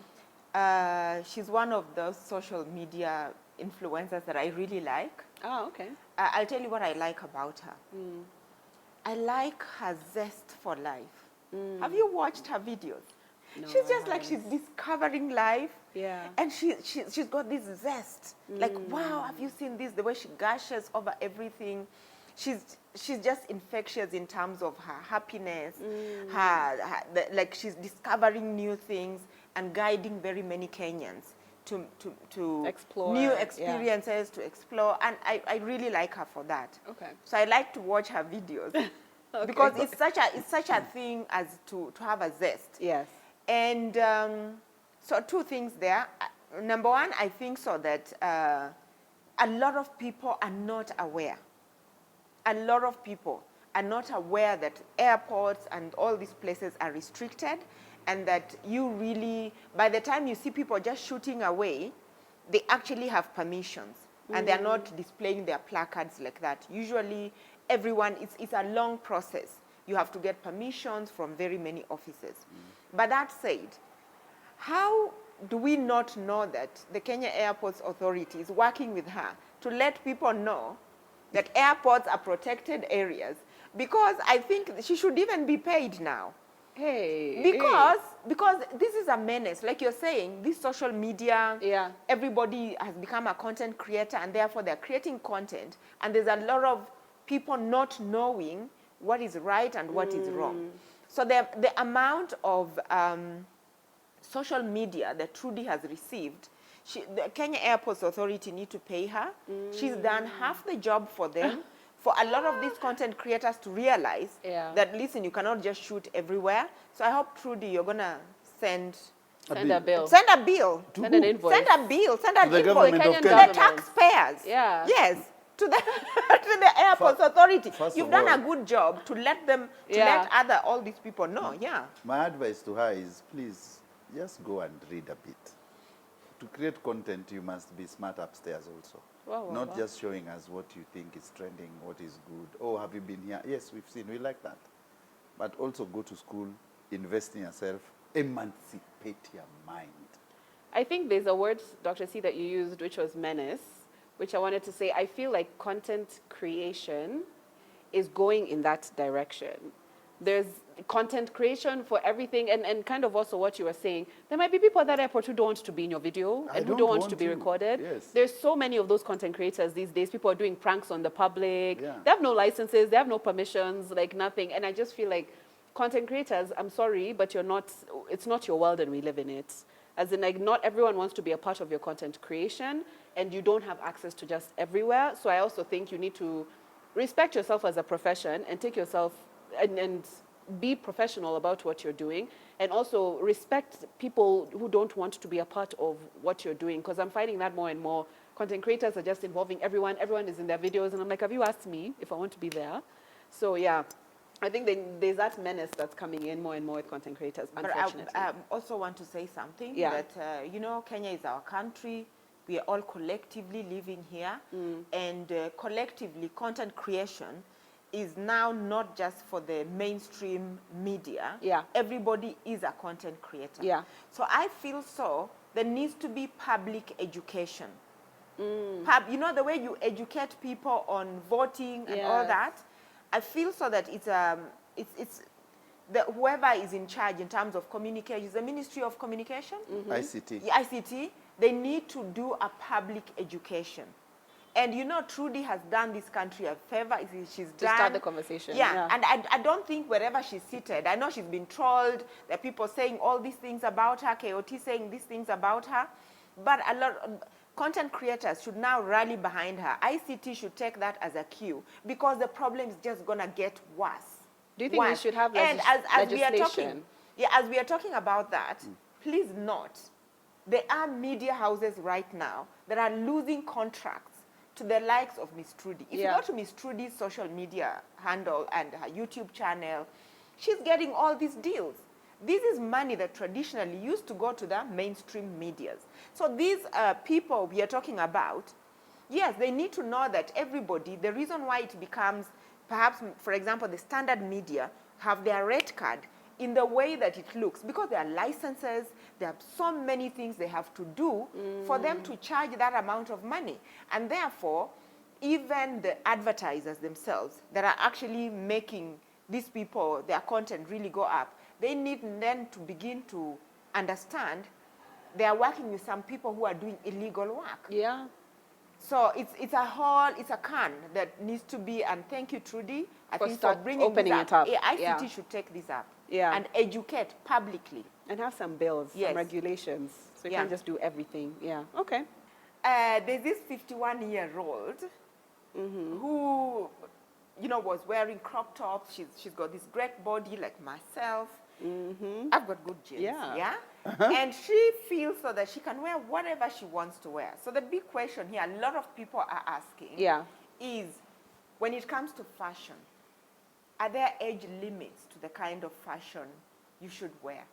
She's one of those social media influencers that I really like. Oh, okay. I'll tell you what I like about her. I like her zest for life. Have you watched her videos? No, she's just like she's discovering life. Yeah. And she's got this zest. Like, wow, have you seen this? The way she gushes over everything. She's just infectious in terms of her happiness. Like she's discovering new things and guiding very many Kenyans to explore new experiences, to explore. And I really like her for that. Okay. So I like to watch her videos. Okay. Because it's such a thing as to have a zest. Yes. And so two things there. Number one, I think so that a lot of people are not aware. A lot of people are not aware that airports and all these places are restricted, and that you really, by the time you see people just shooting away, they actually have permissions. And they're not displaying their placards like that. Usually, everyone, it's a long process. You have to get permissions from very many offices. But that said, how do we not know that the Kenya Airports Authority is working with her to let people know that airports are protected areas? Because I think she should even be paid now. Hey. Because this is a menace. Like you're saying, this social media, everybody has become a content creator, and therefore they're creating content. And there's a lot of people not knowing what is right and what is wrong. So the amount of social media that Trudy has received, the Kenya Airports Authority need to pay her. She's done half the job for them. For a lot of these content creators to realize that, listen, you cannot just shoot everywhere. So I hope, Trudy, you're going to send a bill. Send a bill. Send an invoice. Send a bill. Send an the invoice. government of To Kenya. the taxpayers. Yeah. Yes. To the Airports Authority. You've of done all, a good job to let them, let all these people know. Yeah. My advice to her is, please, just go and read a bit. To create content, you must be smart upstairs also. Not just showing us what you think is trending, what is good. Oh, have you been here? Yes, we've seen. We like that. But also go to school, invest in yourself, emancipate your mind. I think there's a word, Dr. C, that you used, which was menace, which I wanted to say. I feel like content creation is going in that direction. There's content creation for everything, and kind of also what you were saying. There might be people at that airport who don't want to be in your video and who don't want to be recorded. Yes. There's so many of those content creators these days. People are doing pranks on the public. Yeah. They have no licenses. They have no permissions, like nothing. And I just feel like content creators, I'm sorry, but it's not your world and we live in it. As in, like, not everyone wants to be a part of your content creation, and you don't have access to just everywhere. So I also think you need to respect yourself as a profession and take yourself and be professional about what you're doing, and also respect people who don't want to be a part of what you're doing, because I'm finding that more and more. Content creators are just involving everyone. Everyone is in their videos, and I'm like, have you asked me if I want to be there? So yeah, I think there's that menace that's coming in more and more with content creators, unfortunately. But I also want to say something, that, you know, Kenya is our country. We are all collectively living here, and collectively content creation is now not just for the mainstream media. Yeah. Everybody is a content creator. Yeah. So I feel there needs to be public education. You know, the way you educate people on voting and all that, I feel so that it's whoever is in charge in terms of communication, is the Ministry of Communication, ICT. Yeah, ICT. They need to do a public education. And you know, Trudy has done this country a favor. She's To start the conversation. Yeah, and I don't think wherever she's seated, I know she's been trolled. There are people saying all these things about her, KOT saying these things about her. But a lot of content creators should now rally behind her. ICT should take that as a cue because the problem is just going to get worse. Do you think we should have and as we are talking, legislation? as we are talking about that, please note, there are media houses right now that are losing contracts to the likes of Miss Trudy. If you go to Miss Trudy's social media handle and her YouTube channel, she's getting all these deals. This is money that traditionally used to go to the mainstream medias. So these people we are talking about, yes, they need to know that everybody, the reason why it becomes, perhaps, for example, the standard media have their red card in the way that it looks, because there are licenses, there are so many things they have to do for them to charge that amount of money. And therefore, even the advertisers themselves that are actually making these people, their content really go up, they need then to begin to understand they are working with some people who are doing illegal work. Yeah. So it's a can that needs to be, and thank you, Trudy, I think for bringing opening this up. it up. ICT should take this up and educate publicly. And have some bills, some regulations. So you can't just do everything. Yeah, okay. There's this 51-year-old who, you know, was wearing crop tops. She's got this great body like myself. I've got good genes. Yeah. And she feels so that she can wear whatever she wants to wear. So the big question here, a lot of people are asking, is when it comes to fashion, are there age limits to the kind of fashion you should wear?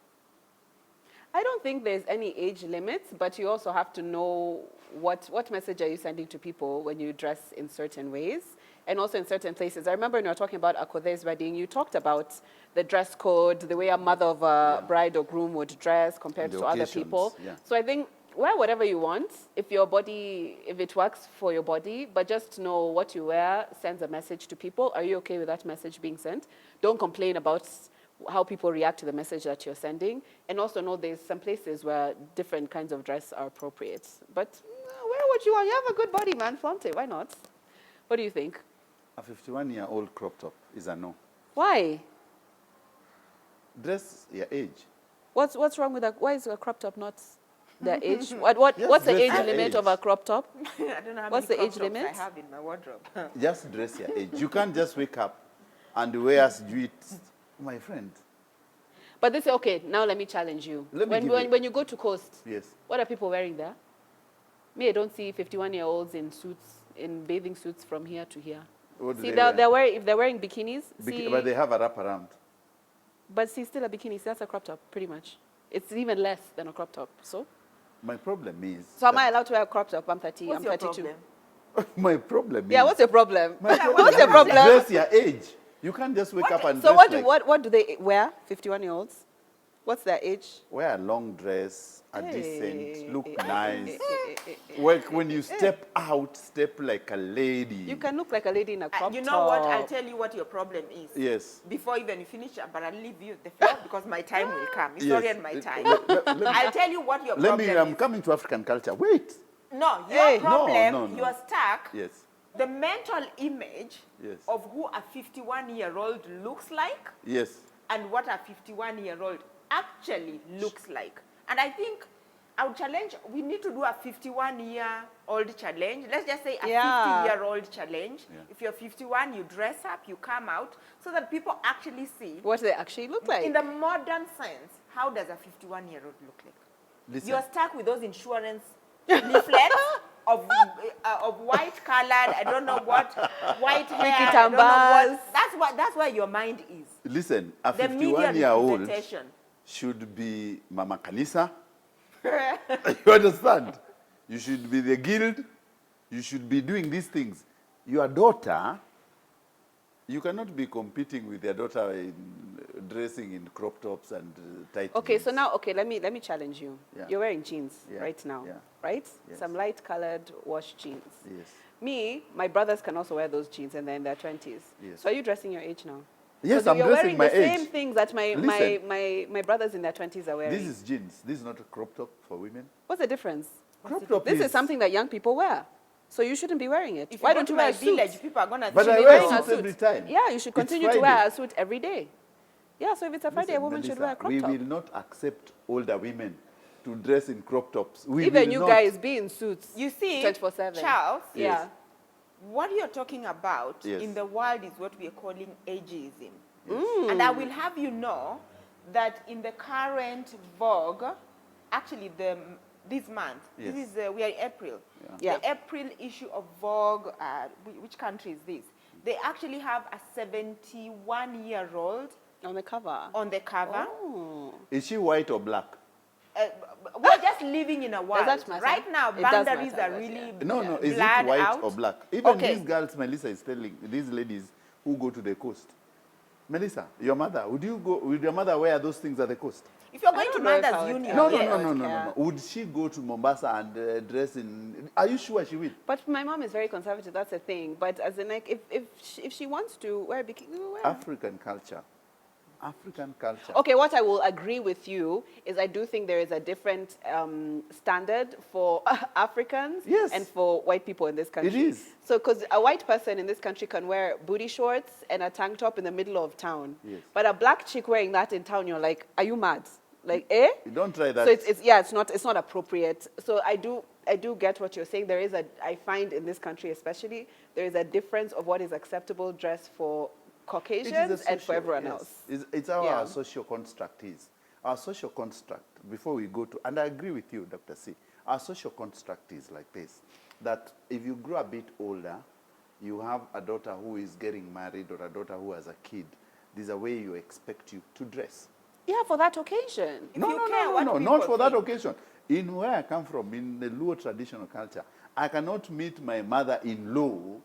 I don't think there's any age limits, but you also have to know what message are you sending to people when you dress in certain ways and also in certain places. I remember when you were talking about Akothe's wedding, you talked about the dress code, the way a mother of a bride or groom would dress compared to other people. So I think wear whatever you want, if it works for your body, but just know what you wear sends a message to people. Are you okay with that message being sent? Don't complain about how people react to the message that you're sending. And also know there's some places where different kinds of dress are appropriate. But wear what you want. You have a good body, man. Flaunt it. Why not? What do you think? A 51-year-old crop top is a no. Why? Dress your age. What's wrong with that? Why is a crop top not their age? What's the age limit of a crop top? I don't know how What's many the age crop tops limit? I have in my wardrobe. Just dress your age. You can't just wake up and wear sweet, my friend. But they say, okay, now let me challenge you. When you go to Coast, what are people wearing there? Me, I don't see 51-year-olds in suits, in bathing suits from here to here. See, if they're wearing bikinis, but they have a wraparound. But see, still a bikini, so that's a crop top, pretty much. It's even less than a crop top, so? My problem is... So am I allowed to wear a crop top? I'm 30, What's I'm 32. My problem is... Yeah, what's your problem? What's your problem? Dress your age. You can't just wake up and so dress what do they wear, 51-year-olds? What's their age? Wear a long dress, decent, look nice. When you step out, step like a lady. You can look like a lady in a crop top. You know what? I'll tell you what your problem is. Yes. Before even you finish, but I'll leave you the floor because my time will come. It's already my time. I'll tell you what your problem is. I'm coming to African culture. Wait. No, your problem, no. you're stuck. Yes. The mental image of who a 51-year-old looks like and what a 51-year-old actually looks like. And I think I would challenge, we need to do a 51-year-old challenge. Let's just say a 50-year-old challenge. If you're 51, you dress up, you come out, so that people actually see what they actually look like. In the modern sense, how does a 51-year-old look like? Listen. You're stuck with those insurance leaflets of white colored, I don't know what, white hair, I don't know what. That's where your mind is. Listen, a 51-year-old should be Mama Kanisa. You understand? You should be the guild. You should be doing these things. Your daughter, you cannot be competing with your daughter in dressing in crop tops and tight jeans. So now, let me challenge you. You're wearing jeans right now, right? Some light-colored wash jeans. Yes. Me, my brothers can also wear those jeans and they're in their 20s. Yes. So are you dressing your age now? Yes, 'Cause I'm you're dressing wearing my the age. same things that Listen. my brothers in their 20s are wearing. This is jeans. This is not a crop top for women. What's the difference? Crop top This is something that young people wear. So you shouldn't be wearing it. If Why you go don't to you wear my a suit? village, people are gonna But think I be wear wearing a suits every suit. time. Yeah, you should It's continue to Friday. wear a suit every day. Yeah, so if it's a Friday, a Listen, woman should Melissa, wear a crop we top. will not accept older women to dress in crop tops. We Even will you not. guys be in suits. You see, 24/7. Charles, Yeah. what you're talking about Yes. in the world is what we are calling ageism. Yes. And I will have you know that in the current Vogue, actually this month, Yes. this is, we are in April, Yeah. the April issue of Vogue, which country is this? They actually have a 71-year-old On the cover. on the cover. Oh. Is she white or black? We're just living in a world. that matter? Right now, It does boundaries matter, are but really No, no. Is blurred it white out. or black? Even Okay. these girls, Melissa is telling, these ladies who go to the coast. Melissa, your mother, would your mother wear those things at the coast? If you're I going to don't know if I Mothers would Union, care. No, no, yes. no, no, no, no, care. no. Would she go to Mombasa and dress in? Are you sure she will? But my mom is very conservative. That's the thing. But as in, like, if she wants to wear a bikini, wear. African culture. African culture. Okay, what I will agree with you is I do think there is a different standard for Africans Yes. and for white people in this country. It is. So, because a white person in this country can wear booty shorts and a tank top in the middle of town. Yes. But a black chick wearing that in town, you're like, are you mad? Like, eh? You don't try that. So it's not appropriate. So I do get what you're saying. I find in this country especially, there is a difference of what is acceptable dress for It Caucasians is a and for social- everyone yes. else. It's how Yeah. our social construct is. Our social construct, before we go to, and I agree with you, Dr. C, our social construct is like this, that if you grow a bit older, you have a daughter who is getting married or a daughter who has a kid, there's a way you expect you to dress. Yeah, for that occasion. If No, you no, care no, what no, people not for that think. occasion. In where I come from, in the Luo traditional culture, I cannot meet my mother-in-law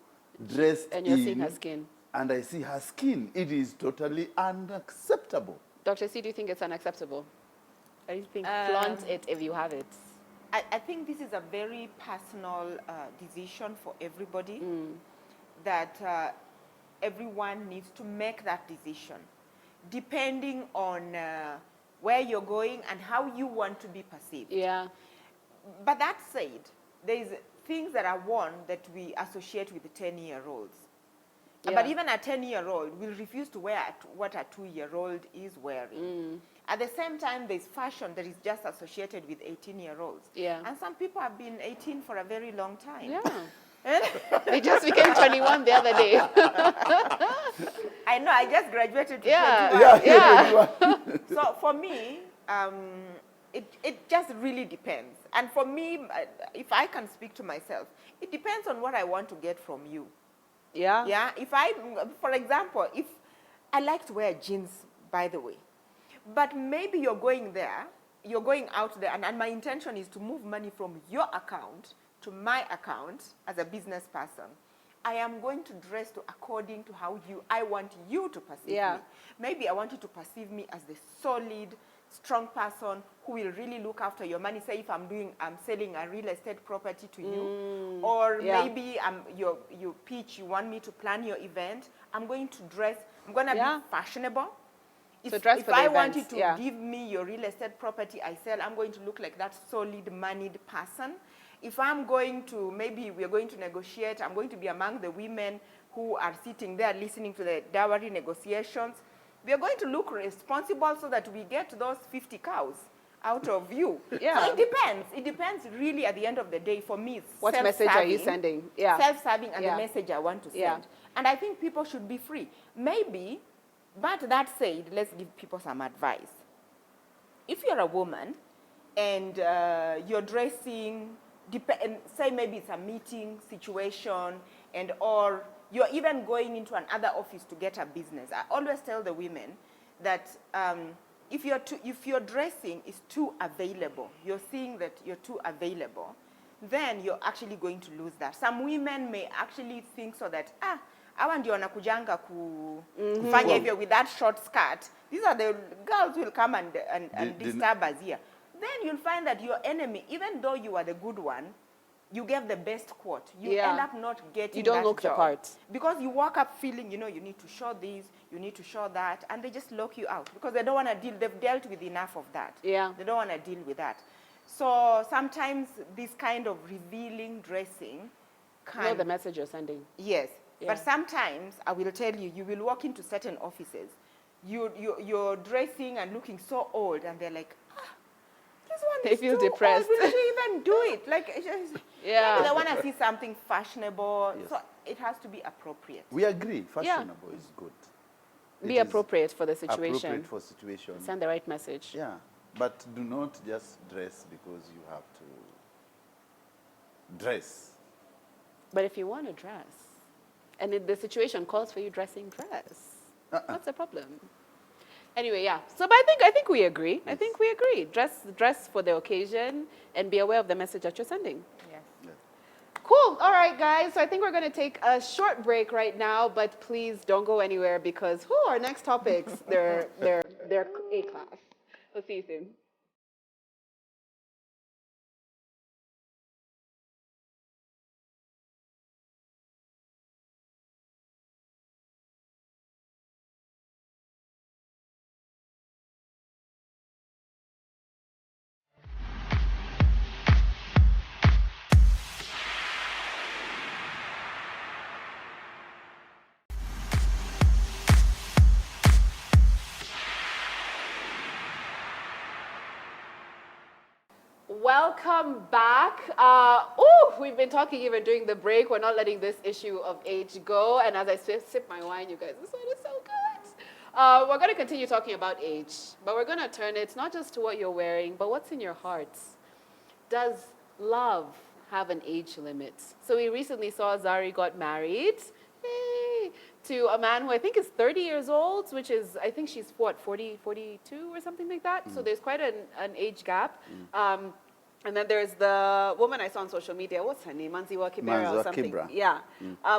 dressed And you're in, seeing her skin. and I see her skin. It is totally unacceptable. Dr. C, do you think it's unacceptable? Or do you think flaunt it if you have it? I think this is a very personal decision for everybody, that everyone needs to make that decision, depending on where you're going and how you want to be perceived. Yeah. But that said, there's things that are worn that we associate with the 10-year-olds. Yeah. But even a 10-year-old will refuse to wear what a 2-year-old is wearing. At the same time, there's fashion that is just associated with 18-year-olds. Yeah. And some people have been 18 for a very long time. Yeah. They just became 21 the other day. I know, I just graduated to Yeah. 21. Yeah. So for me, it just really depends. And for me, if I can speak to myself, it depends on what I want to get from you. Yeah. Yeah, for example, if I like to wear jeans, by the way, but maybe you're going out there, and my intention is to move money from your account to my account as a business person. I am going to dress according to how I want you to perceive Yeah. me. Maybe I want you to perceive me as the solid, strong person who will really look after your money. Say if I'm selling a real estate property to you, or Yeah. maybe you pitch, you want me to plan your event. I'm going to dress, I'm going to Yeah. be fashionable. So dress If for the I want you events, to yeah. give me your real estate property I sell, I'm going to look like that solid, moneyed person. If I'm going to, maybe we're going to negotiate, I'm going to be among the women who are sitting there listening to the dowry negotiations. We are going to look responsible so that we get those 50 cows out of you. Yeah. So it depends. It depends really at the end of the day. For me, it's What message are you sending? Yeah. Self-serving and Yeah. the message I want to send. Yeah. And I think people should be free. Maybe, but that said, let's give people some advice. If you're a woman and you're dressing, say maybe it's a meeting situation, or you're even going into another office to get a business. I always tell the women that if your dressing is too available, you're seeing that you're too available, then you're actually going to lose that. Some women may actually think so that, hawa ndio wanakujanga kufanya hivyo with that short skirt. These are the girls who will come and disturb us here. Then you'll find that your enemy, even though you are the good one, you gave the best quote. You Yeah. end up not getting You don't that look the job. part. Because you walk up feeling, you know, you need to show this, you need to show that, and they just lock you out because they don't want to deal, they've dealt with enough of that. Yeah. They don't want to deal with that. So sometimes this kind of revealing dressing You know can... the message you're sending. Yes, Yeah. but sometimes, I will tell you, you will walk into certain offices, you're dressing and looking so old, and they're like, this one They is feel too depressed. old. Will she even do it? Like, it's just, Yeah. maybe they want to see something fashionable. Yes. So it has to be appropriate. We agree. Fashionable is good. Be It is appropriate for the situation. Appropriate for situation. Send the right message. Yeah, but do not just dress because you have to dress. But if you want to dress, and if the situation calls for you dressing, dress. What's the problem? Anyway, yeah. So, but I think we agree. I think we agree. Dress for the occasion and be aware of the message that you're sending. Yes. Yeah. Cool. All right, guys. So I think we're going to take a short break right now, but please don't go anywhere because our next topics, they're A-class. We'll see you soon. Welcome back. We've been talking even during the break. We're not letting this issue of age go. And as I sip my wine, you guys, this one is so good. We're going to continue talking about age, but we're going to turn it not just to what you're wearing, but what's in your hearts. Does love have an age limit? So we recently saw Zari got married. Yay! To a man who I think is 30 years old, which is, I think she's what, 42 or something like that. So there's quite an age gap. And then there's the woman I saw on social media, what's her name? Manziwa Kibera or Manziwa something. Kibra. Yeah.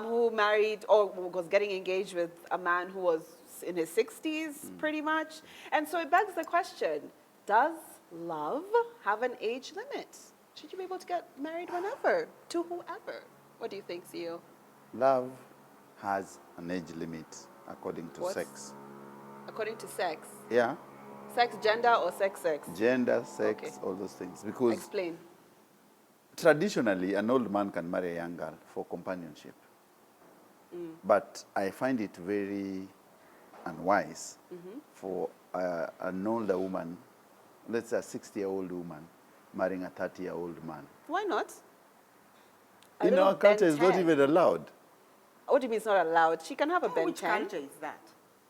Who married or was getting engaged with a man who was in his 60s pretty much. And so it begs the question, does love have an age limit? Should you be able to get married whenever, to whoever? What do you think, CEO? Love has an age limit according to What's- sex. According to sex. Yeah, Sex, gender, or sex? gender, sex, Okay. all those things. Because Explain. traditionally, an old man can marry a young girl for companionship. But I find it very unwise for an older woman, let's say a 60-year-old woman, marrying a 30-year-old man. Why not? A In little our culture, Ben it's not 10. even allowed. What do you mean it's not allowed? She can have a Ben Which 10. culture is that?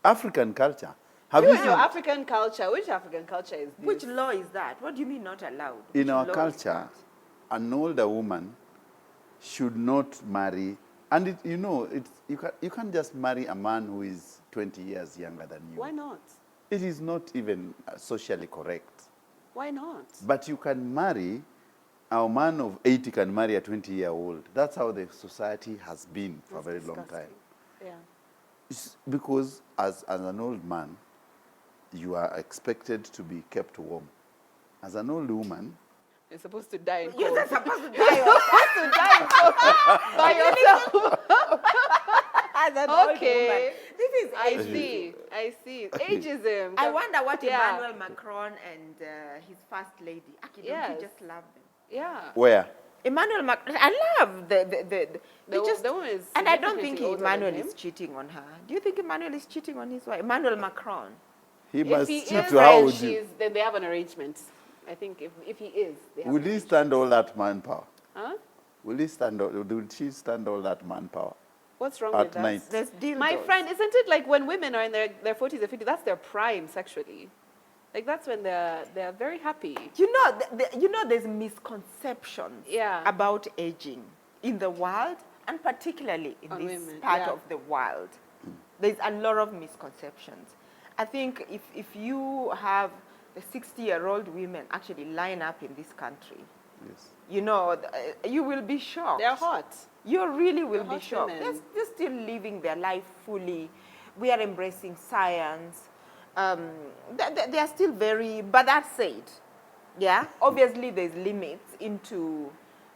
African culture. Have You you and your seen African culture. Which African culture is this? Which law is that? What do you mean not allowed? in Which our law is culture, that? an older woman should not marry, and you can't just marry a man who is 20 years younger than you. Why not? It is not even socially correct. Why not? But you can marry, a man of 80 can marry a 20-year-old. That's how the society has been for a very long time. Disgusting. Yeah. It's because as an old man, you are expected to be kept warm. As an old woman, You're supposed to die in You're cold. not supposed to die By yourself. as an old Okay. woman. This is I ageism. see. I see. Ageism. I wonder what Yeah. Emmanuel Macron and his first lady, Aki, don't Yes. you just love them? Yeah. where? Emmanuel Macron, I love the The woman is and I don't think significantly older than Emmanuel him. is cheating on her. Do you think Emmanuel is cheating on his wife? Emmanuel Macron. He If must he cheat is to how and would you? she's, then they have an arrangement. I think if he is, they have Will an he arrangement. stand all that manpower? Huh? Will she stand all that manpower? What's wrong At with that? night. There's dildos. My friend, isn't it like when women are in their 40s or 50s, that's their prime sexually. Like that's when they're very happy. You know, there's misconceptions Yeah. about aging in the world, and particularly in On this women, part yeah. of the world. There's a lot of misconceptions. I think if you have the 60-year-old women actually line up in this country, Yes. you will be shocked. They're hot. You really will They're be hot shocked. women. They're still living their life fully. We are embracing science. They are still very, but that said, yeah, obviously there's limits into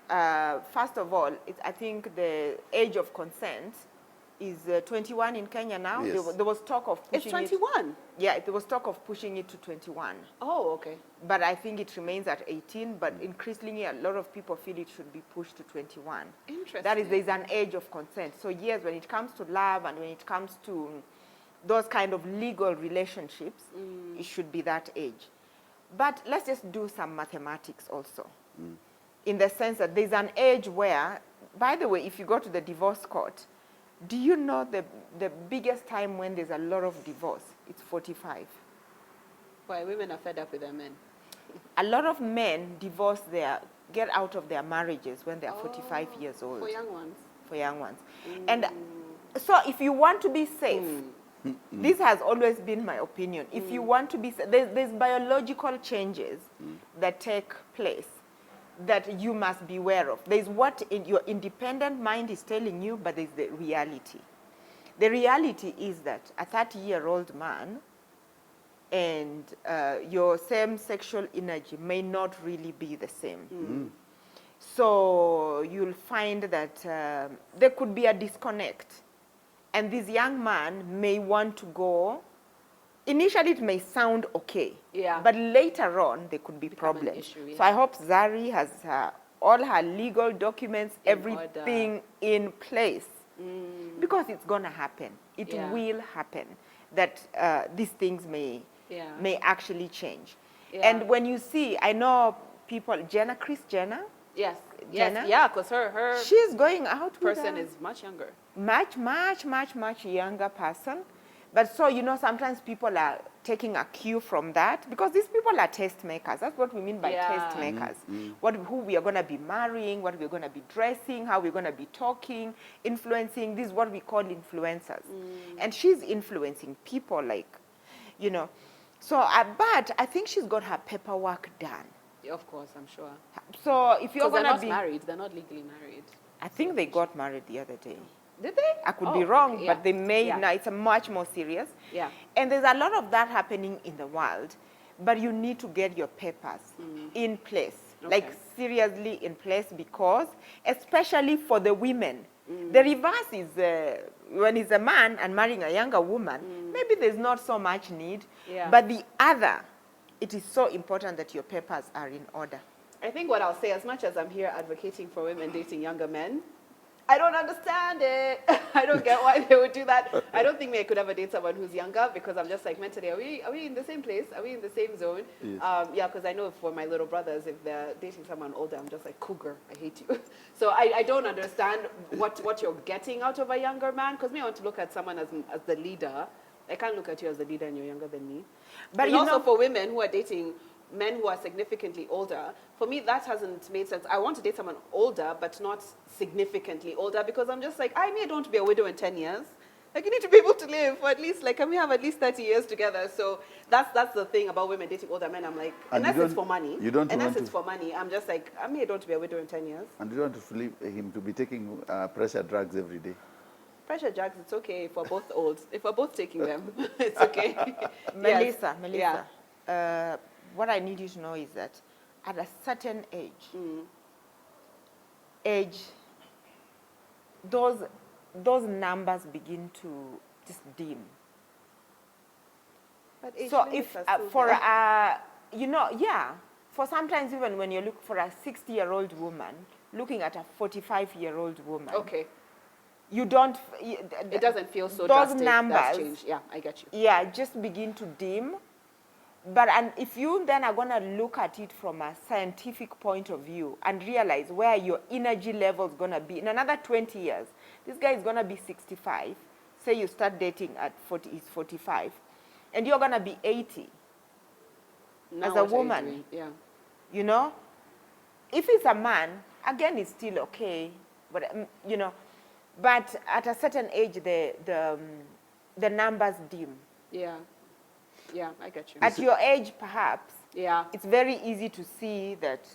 first of all, I think the age of consent is 21 in Kenya now. Yes. There was talk of It's pushing 21. Yeah, there was talk of pushing it to 21. Oh, okay. But I think it remains at 18. But increasingly, a lot of people feel it should be pushed to 21. Interesting. That is, there's an age of consent. So yes, when it comes to love and when it comes to those kind of legal relationships, it should be that age. But let's just do some mathematics also. In the sense that there's an age where, by the way, if you go to the divorce court, do you know the biggest time when there's a lot of divorce? It's 45. Why women are fed up with their men? A lot of men get out of their marriages when they're 45 years old. For young ones. For young ones. And so if you want to be safe, this has always been my opinion. If you want to be safe, there's biological changes that take place that you must be aware of. There's what your independent mind is telling you, but there's the reality. The reality is that a 30-year-old man and your same sexual energy may not really be the same. So you'll find that there could be a disconnect. And this young man may want to go. Initially, it may sound okay. Yeah. But later on, there could be Become an problems. issue, yeah. So I hope Zari has all her legal documents, In everything in place. Because it's going to happen. It Yeah. will happen that these things may actually change. Yeah. And when you see, I know people, Kris Jenner, Yes. Jenna? Yes. Yeah, because her she's going out with person a is much younger. much younger person. But so, sometimes people are taking a cue from that because these people are tastemakers. That's what we mean by Yeah. tastemakers. Who we are going to be marrying, what we're going to be dressing, how we're going to be talking, influencing. This is what we call influencers. And she's influencing people So, but I think she's got her paperwork done. Yeah, of course, I'm sure. So if you're Because they're going to not be married. They're not legally married. I think they got married the other day. Did they? I could be wrong, okay, yeah. but they may. Yeah. Now it's a much more serious. Yeah. And there's a lot of that happening in the world, but you need to get your papers in place, like seriously in place, because especially for the women, the reverse is when it's a man and marrying a younger woman, maybe there's not so much need, Yeah. but the other, it is so important that your papers are in order. I think what I'll say, as much as I'm here advocating for women dating younger men, I don't understand it. I don't get why they would do that. I don't think I could ever date someone who's younger because I'm just like mentally, are we in the same place? Are we in the same zone? Yes. Yeah, because I know for my little brothers, if they're dating someone older, I'm just like, cougar, I hate you. So I don't understand what you're getting out of a younger man, because me, I want to look at someone as the leader. I can't look at you as the leader and you're younger than me. But and also for women who are dating men who are significantly older, for me, that hasn't made sense. I want to date someone older, but not significantly older, because I'm just like, I don't want to be a widow in 10 years. Like, you need to be able to live for at least, like, can we have at least 30 years together? So that's the thing about women dating older men. I'm like, And unless it's for money. you don't unless want it's to- for money, I'm just like, I don't want to be a widow in 10 years. And you don't want to leave him to be taking pressure drugs every day. Pressure drugs, it's okay if we're both old. If we're both taking them, it's okay. Melissa, Yeah. What I need you to know is that at a certain age, those numbers begin to just dim. But age So limits if are still for there. for sometimes even when you look for a 60-year-old woman, looking at a 45-year-old woman, Okay. you don't. It doesn't feel so those drastic. numbers. That's changed. Yeah, I get you. Yeah, just begin to dim. But if you then are going to look at it from a scientific point of view and realize where your energy level is going to be in another 20 years, this guy is going to be 65. Say you start dating at 40, he's 45, and you're going to be 80 Now as a what are you woman. doing? Yeah. If it's a man, again, it's still okay. But, but at a certain age, the numbers dim. Yeah. Yeah, I get you. At your age, perhaps, Yeah. it's very easy to see that,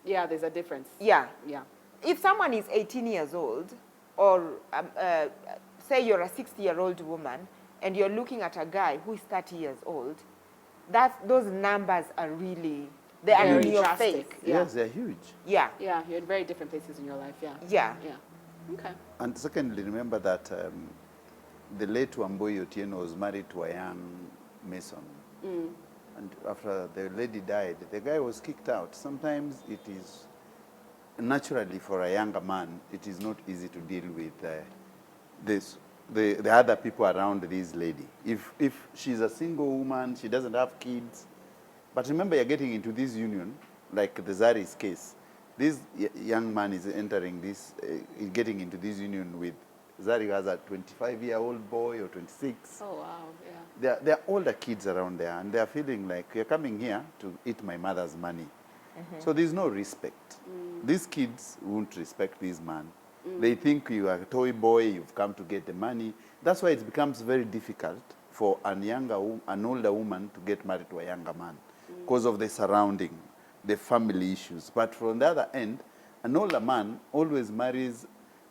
Yeah, there's a difference. yeah. Yeah. If someone is 18 years old, or say you're a 60-year-old woman, and you're looking at a guy who is 30 years old, those numbers are really They are Very in your drastic. face. Yeah. Yes, they're huge. Yeah. Yeah, you're in very different places in your life. Yeah. Yeah. Yeah. Okay. And secondly, remember that the late Wambui Otieno was married to a young mason. And after the lady died, the guy was kicked out. Sometimes it is, naturally for a younger man, it is not easy to deal with the other people around this lady. If she's a single woman, she doesn't have kids. But remember, you're getting into this union, like the Zari's case. This young man is entering this, getting into this union with Zari, has a 25-year-old boy or 26. Oh wow. Yeah. There are older kids around there, and they're feeling like, you're coming here to eat my mother's money. So there's no respect. These kids won't respect this man. They think you are a toy boy, you've come to get the money. That's why it becomes very difficult for an older woman to get married to a younger man because of the surrounding, the family issues. But from the other end, an older man always marries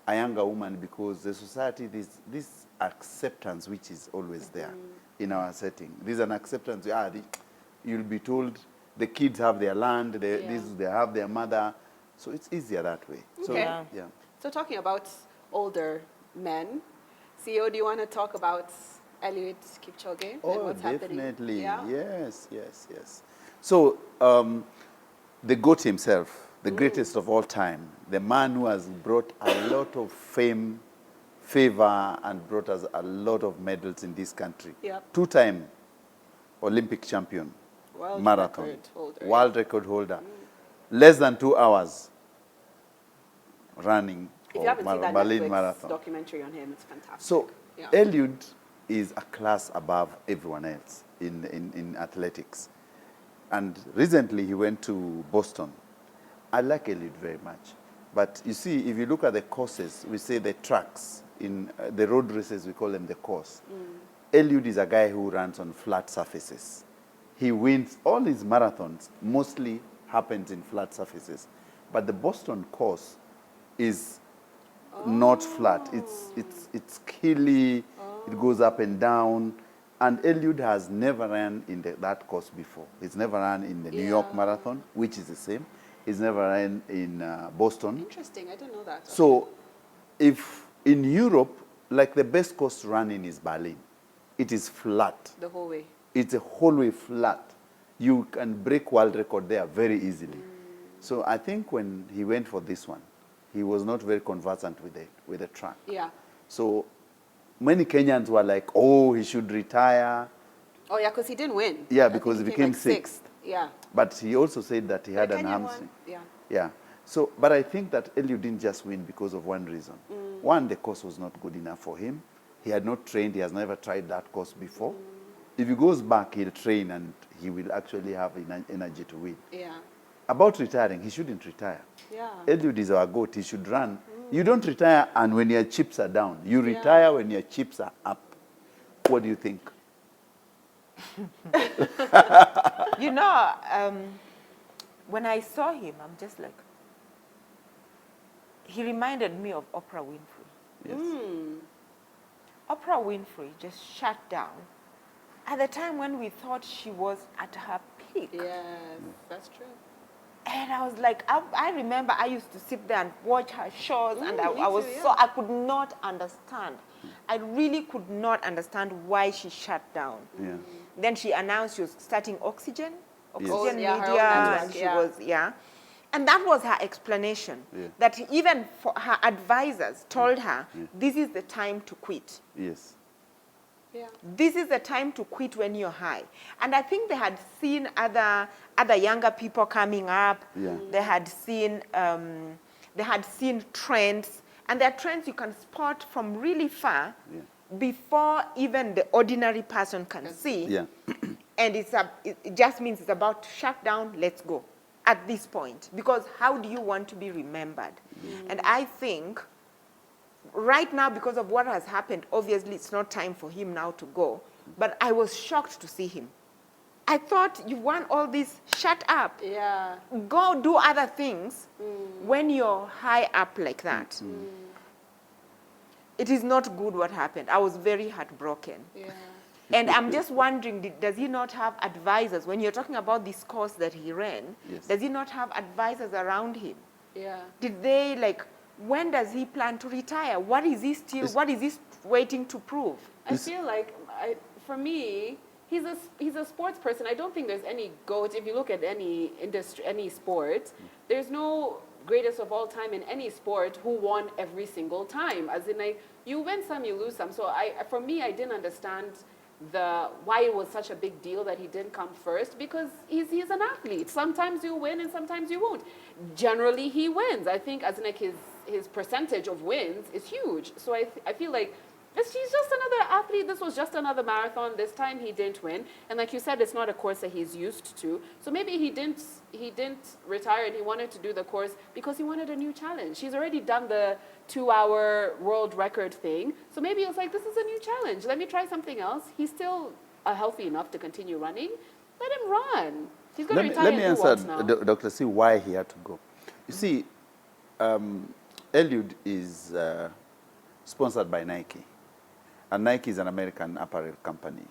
a younger woman because the society, this acceptance which is always there in our setting. There's an acceptance, you'll be told the kids have their land, they have their mother, so it's easier that way. So, Okay. yeah. So talking about older men, CEO, do you want to talk about Eliud Kipchoge and what's happening? Definitely. Yeah? Yes. So the GOAT himself, the greatest of all time, the man who has brought a lot of fame, favor, and brought us a lot of medals in this country. Yep. Two-time Olympic champion, marathon, world record holder, less than 2 hours running If you haven't seen that Berlin Netflix Marathon. documentary on him, it's fantastic. So yeah. Eliud is a class above everyone else in athletics. And recently he went to Boston. I like Eliud very much. But you see, if you look at the courses, we say the tracks, in the road races, we call them the course. Eliud is a guy who runs on flat surfaces. He wins all his marathons, mostly happens in flat surfaces. But the Boston course is not flat. It's hilly. It goes up and down. And Eliud has never ran in that course before. He's never ran in the New York Marathon, which is the same. He's never ran in Boston. Interesting. I didn't know that. So if in Europe, like the best course to run in is Berlin. It is flat. The whole way. It's a whole way flat. You can break world record there very easily. So I think when he went for this one, he was not very conversant with the track. Yeah. So many Kenyans were like, oh, he should retire. Oh, yeah, because he didn't win. Yeah, I because think he became like sixth. Yeah. But he also said that he had The an Kenyan hamstring. one, yeah. Yeah. So, but I think that Eliud didn't just win because of one reason. One, the course was not good enough for him. He had not trained. He has never tried that course before. If he goes back, he'll train and he will actually have energy to win. Yeah. About retiring, he shouldn't retire. Yeah. Eliud is our GOAT. He should run. You don't retire and when your chips are down. You retire when your chips are up. What do you think? You know, when I saw him, I'm just like, he reminded me of Oprah Winfrey. Yes. Oprah Winfrey just shut down at the time when we thought she was at her peak. Yes, that's true. And I was like, I remember I used to sit there and watch her shows, and I me was too, so, I could not understand. I really could not understand why she shut down. Yeah. Then she announced she was starting Oxygen Yes. Media, her own network, and she was, and that was her explanation. Yeah. That even for her advisors told her, this is the time to quit. Yes. Yeah. This is the time to quit when you're high. And I think they had seen other younger people coming up. Yeah. They had seen trends, and there are trends you can spot from really far before even the ordinary person can see. Yeah. And it just means it's about to shut down, let's go at this point. Because how do you want to be remembered? And I think right now, because of what has happened, obviously it's not time for him now to go. But I was shocked to see him. I thought, you want all this, shut up. Yeah. Go do other things when you're high up like that. It is not good what happened. I was very heartbroken. Yeah. And I'm just wondering, does he not have advisors? When you're talking about this course that he ran, Yes. does he not have advisors around him? Yeah. Did they, like, when does he plan to retire? What is he still, It's- what is he waiting to prove? I feel like, for me, he's a sports person. I don't think there's any GOAT. If you look at any industry, any sport, there's no greatest of all time in any sport who won every single time. As in, like, you win some, you lose some. So for me, I didn't understand why it was such a big deal that he didn't come first, because he's an athlete. Sometimes you win and sometimes you won't. Generally, he wins. I think as in, like, his percentage of wins is huge. So I feel like he's just another athlete. This was just another marathon. This time he didn't win. And like you said, it's not a course that he's used to. So maybe he didn't retire and he wanted to do the course because he wanted a new challenge. He's already done the 2-hour world record thing. So maybe it's like, this is a new challenge. Let me try something else. He's still healthy enough to continue running. Let him run. He's going to retire Let me and do answer what now? Dr. C why he had to go. You see, Eliud is sponsored by Nike. And Nike is an American apparel company.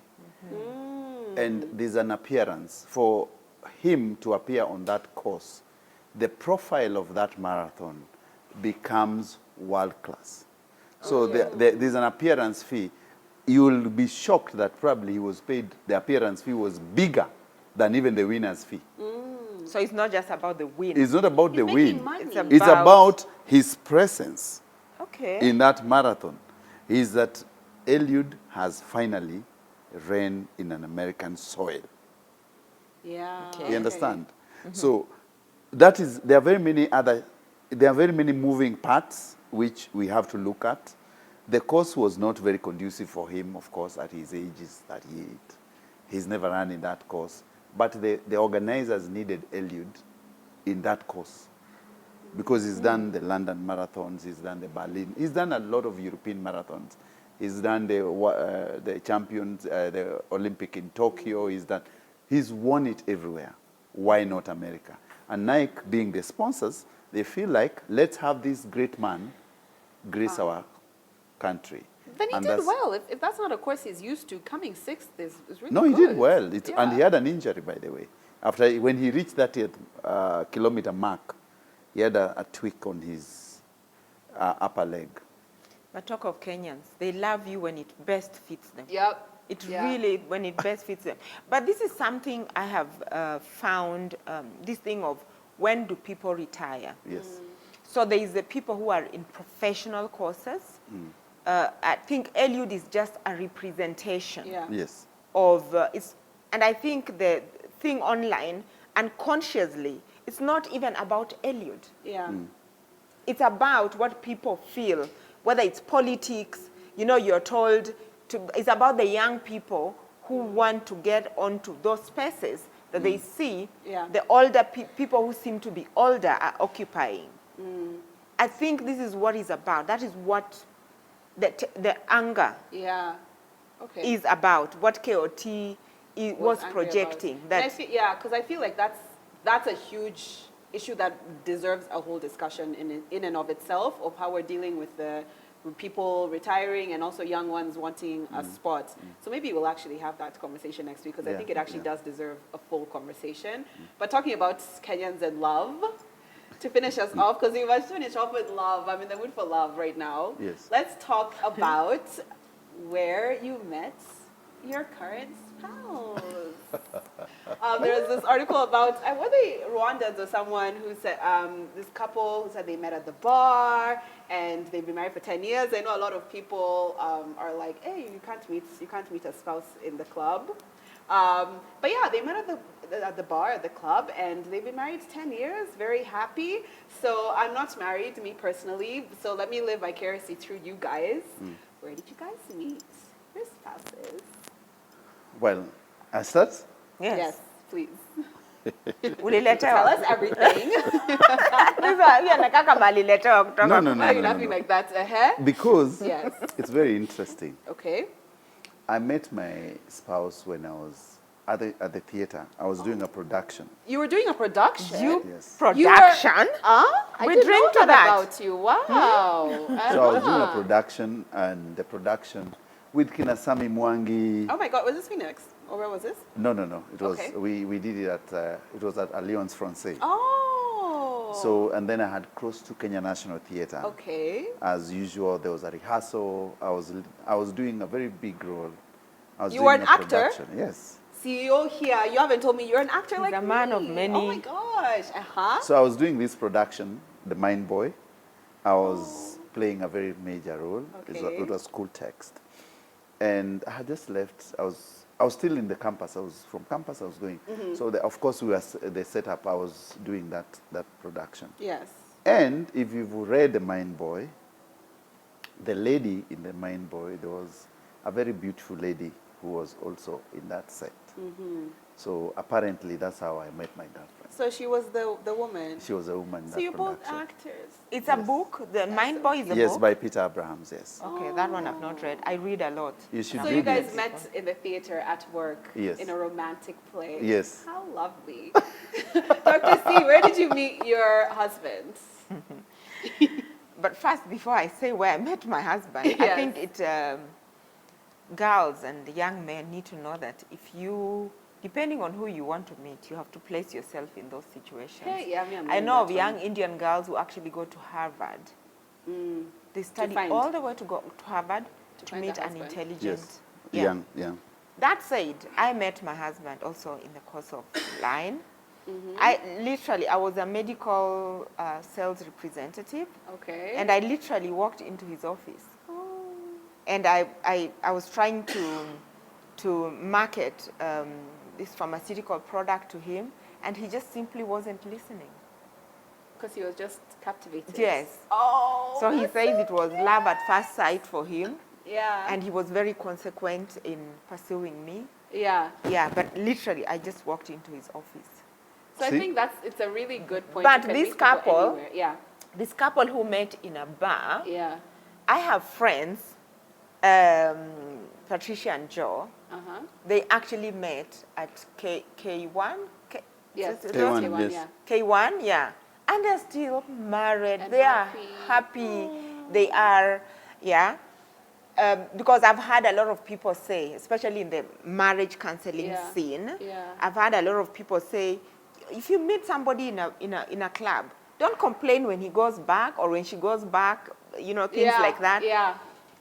And there's an appearance. For him to appear on that course, the profile of that marathon becomes world class. So there's an appearance fee. You'll be shocked that probably he was paid, the appearance fee was bigger than even the winner's fee. So it's not just about the win. It's not about the making win. money. It's about his presence Okay. in that marathon. Is that Eliud has finally ran in an American soil. Yeah. Okay. You understand? So that is, there are very many moving parts which we have to look at. The course was not very conducive for him, of course, at his age is 38. He's never run in that course. But the organizers needed Eliud in that course because he's done the London marathons, he's done the Berlin, he's done a lot of European marathons. He's done the champions, the Olympic in Tokyo. He's won it everywhere. Why not America? And Nike, being the sponsors, they feel like, let's have this great man grace our country. Then he And did that's- well. If that's not a course he's used to, coming sixth is really No, he good. did well. And he Yeah. had an injury, by the way. When he reached that kilometer mark, he had a tweak on his upper leg. But talk of Kenyans, they love you when it best fits them. Yep. It Yeah. really, when it best fits them. But this is something I have found, this thing of when do people retire? Yes. So there is the people who are in professional courses. I think Eliud is just a representation Yeah. Yes. of, and I think the thing online, unconsciously, it's not even about Eliud. Yeah. It's about what people feel, whether it's politics, you know, you're told to, it's about the young people who want to get onto those spaces that they see Yeah. the older people who seem to be older are occupying. I think this is what it's about. That is what the anger Yeah. Okay. is about, what KOT was angry projecting. about. That And because I feel like that's a huge issue that deserves a whole discussion in and of itself, of how we're dealing with the people retiring and also young ones wanting a spot. So maybe we'll actually have that conversation next week, because I Yeah, think it actually yeah. does deserve a full conversation. But talking about Kenyans and love, to finish us off, because we must finish off with love. I'm in the mood for love right now. Yes. Let's talk about where you met your current spouse. There was this article about, were they Rwandans or someone who said, this couple who said they met at the bar and they've been married for 10 years. I know a lot of people are like, hey, you can't meet a spouse in the club. But yeah, they met at the bar, at the club, and they've been married 10 years, very happy. So I'm not married, me personally, so let me live vicariously through you guys. Where did you guys meet your spouses? Well, I start? yes. Please. Uliletewa. Tell us everything. No, no, Why are you laughing like that? Because Yes. it's very interesting. Okay. I met my spouse when I was at the theater. I was doing a production. You were doing a production. Yes. Production? I We didn't drink know to that. about you. Wow. So I was doing a production, and the production with Kinasami Mwangi. Oh my God, was this Phoenix? Or where was this? No, no, no. It was Okay. we did it at it was at Alliance Française. Oh. So and then I had close to Kenya National Theatre. Okay. As usual, there was a rehearsal. I was doing a very big role. I was You doing were an a actor? production. Yes. CEO here, you haven't told me you're an actor He's like a man of me. many- Oh my gosh. Uh-huh. So I was doing this production, The Mind Boy. I was playing a very major role. Okay. It was school text. And I had just left. I was still in the campus. From campus I was going. So of course the setup. I was doing that production. Yes. And if you've read The Mind Boy, the lady in The Mind Boy, there was a very beautiful lady who was also in that set. So apparently that's how I met my girlfriend. So she was the woman. She was a woman in So that you're both production. actors. It's a book. The Mind Boy is a Yes, book. by Peter Abrahams, yes. Okay, that one I've not read. I read a lot. You should So read you guys it. met in the theater at work. Yes. In a romantic play. Yes. How lovely. Dr. C, where did you meet your husband? But first, before I say where I met my husband, I Yes. think girls and young men need to know that if you, depending on who you want to meet, you have to place yourself in those situations. Hey, yeah, I'm I in know of that young one. Indian girls who actually go to Harvard. They study find- all the way to go to Harvard to find meet the an husband. intelligent. Yes. Yeah. Yeah. That said, I met my husband also in the course of line. I was a medical sales representative, Okay. and I literally walked into his office. And I was trying to market this pharmaceutical product to him, and he just simply wasn't listening. Because he was just captivated. Yes. Oh. So he that's says so it was love at first sight for him, Yeah. and he was very consequent in pursuing me. yeah. Yeah, but literally, I just walked into his office. So See? I think it's a really good point. But You can this meet people couple- anywhere. Yeah. This couple who met in a bar, Yeah. I have friends, Patricia and Joe. Uh-huh. They actually met at K1. Yes. K1, K1, yes. yeah. K1, yeah. And they're still married. And they happy. are happy. They are, yeah. Because I've had a lot of people say, especially in the marriage counseling Yeah. scene, Yeah. I've had a lot of people say, if you meet somebody in a club, don't complain when he goes back or when she goes back, you know, things Yeah, like that. Yeah.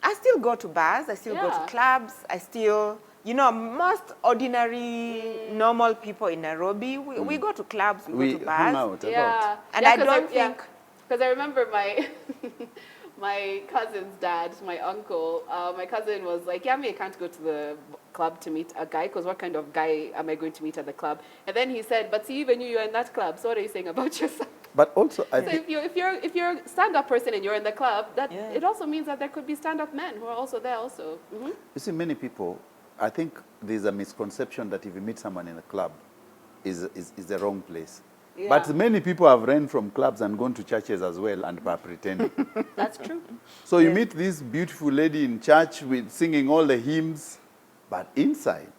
I still go to bars, I still go Yeah. to clubs, I still, you know, most ordinary, normal people in Nairobi, we go to clubs, we go to bars. hung out a lot. Yeah. And yeah, I don't think- Because I remember my my cousin's dad, my uncle, my cousin was like, yeah, I can't go to the club to meet a guy because what kind of guy am I going to meet at the club? And then he said, but see, even you're in that club, so what are you saying about yourself? But also, I So think if you're a stand-up person and you're in the club, that Yeah. it also means that there could be stand-up men who are also there also. Mhm. you see many people. I think there's a misconception that if you meet someone in a club, is the wrong place. Yeah. But many people have ran from clubs and gone to churches as well and are pretending. That's true. So you meet this beautiful lady in church with singing all the hymns, but inside,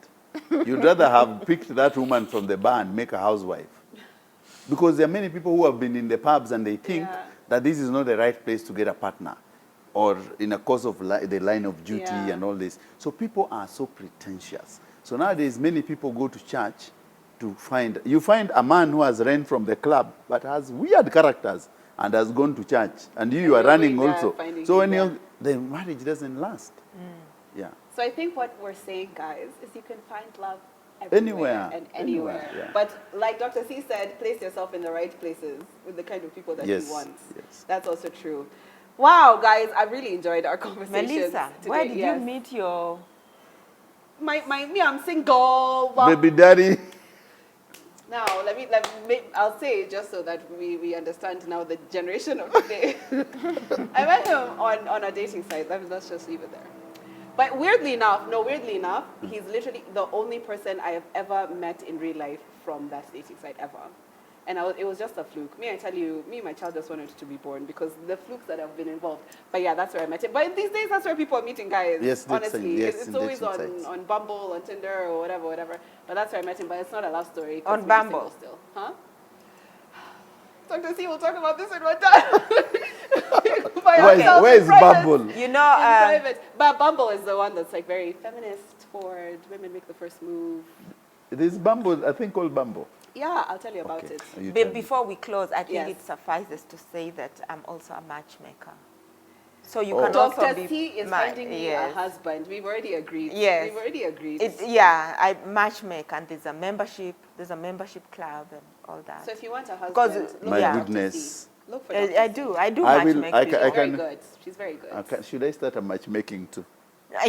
you'd rather have picked that woman from the bar and make her housewife. Because there are many people who have been in the pubs and they think Yeah. that this is not the right place to get a partner or in a course of the line of duty Yeah. and all this. So people are so pretentious. So nowadays, many people go to church to find, you find a man who has ran from the club but has weird characters and has gone to church. And you you're are running going there also. finding So him when there. the marriage doesn't last. Yeah. So I think what we're saying, guys, is you can find love Anywhere. and anywhere. Anywhere, yeah. But like Dr. C said, place yourself in the right places with the kind of people that Yes, you want. yes. That's also true. Wow, guys, I really enjoyed our conversation. Melissa, where did you meet your... Me, I'm single. Well, Baby daddy. now, I'll say it just so that we understand now the generation of today. I met him on a dating site. Let's just leave it there. But weirdly enough, he's literally the only person I have ever met in real life from that dating site ever. And it was just a fluke. I tell you, my child just wanted to be born because the flukes that have been involved. But yeah, that's where I met him. But these days, that's where people are meeting guys. Yes, honestly. yes, It's in always dating sites. on Bumble, on Tinder, or whatever. But that's where I met him. But it's not a love story. 'cause On we're Bumble? single still. Huh? Dr. C, we'll talk about this in one time. But by Where is- yourself where in is private. Bumble? You know, In private. But Bumble is the one that's like very feminist forward. Women make the first move. This Bumble, I think called Bumble. Yeah, I'll tell you about Okay. it. You tell me. before we close, I think Yes. it suffices to say that I'm also a matchmaker. So you Oh. can also Dr. be T is finding me a husband. We've already agreed. Yes. We've already agreed. Yeah, I matchmake, and there's a membership club and all that. So if you want a husband, Because, look My for Dr. goodness. T. Look for I Dr. T. do I will- matchmaking. I She's can- very good. She's very good. Should I start a matchmaking too?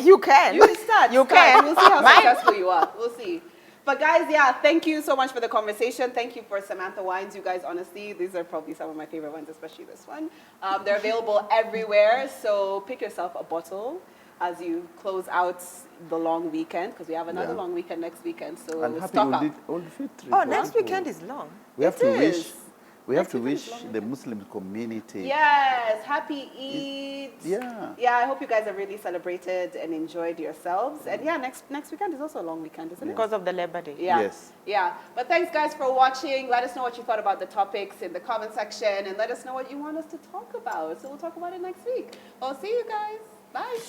You can. You start. You start. can. We'll see how Mine- successful you are. We'll see. But guys, yeah, thank you so much for the conversation. Thank you for Samantha wines. You guys, honestly, these are probably some of my favorite ones, especially this one. They're available everywhere, so pick yourself a bottle as you close out the long weekend, because we have another Yeah. long weekend next weekend. So And happy stock up. Old Fitr. Oh, for next people. weekend is long. We have It to is. wish. We have Next to weekend is wish long the weekend. Muslim community. Yes, happy Eid. Yeah. Yeah, I hope you guys have really celebrated and enjoyed yourselves. And yeah, next weekend is also a long weekend, isn't it? Because of the Labor Day. Yeah. Yes. Yeah. But thanks, guys, for watching. Let us know what you thought about the topics in the comment section, and let us know what you want us to talk about. So we'll talk about it next week. I'll see you guys. Bye.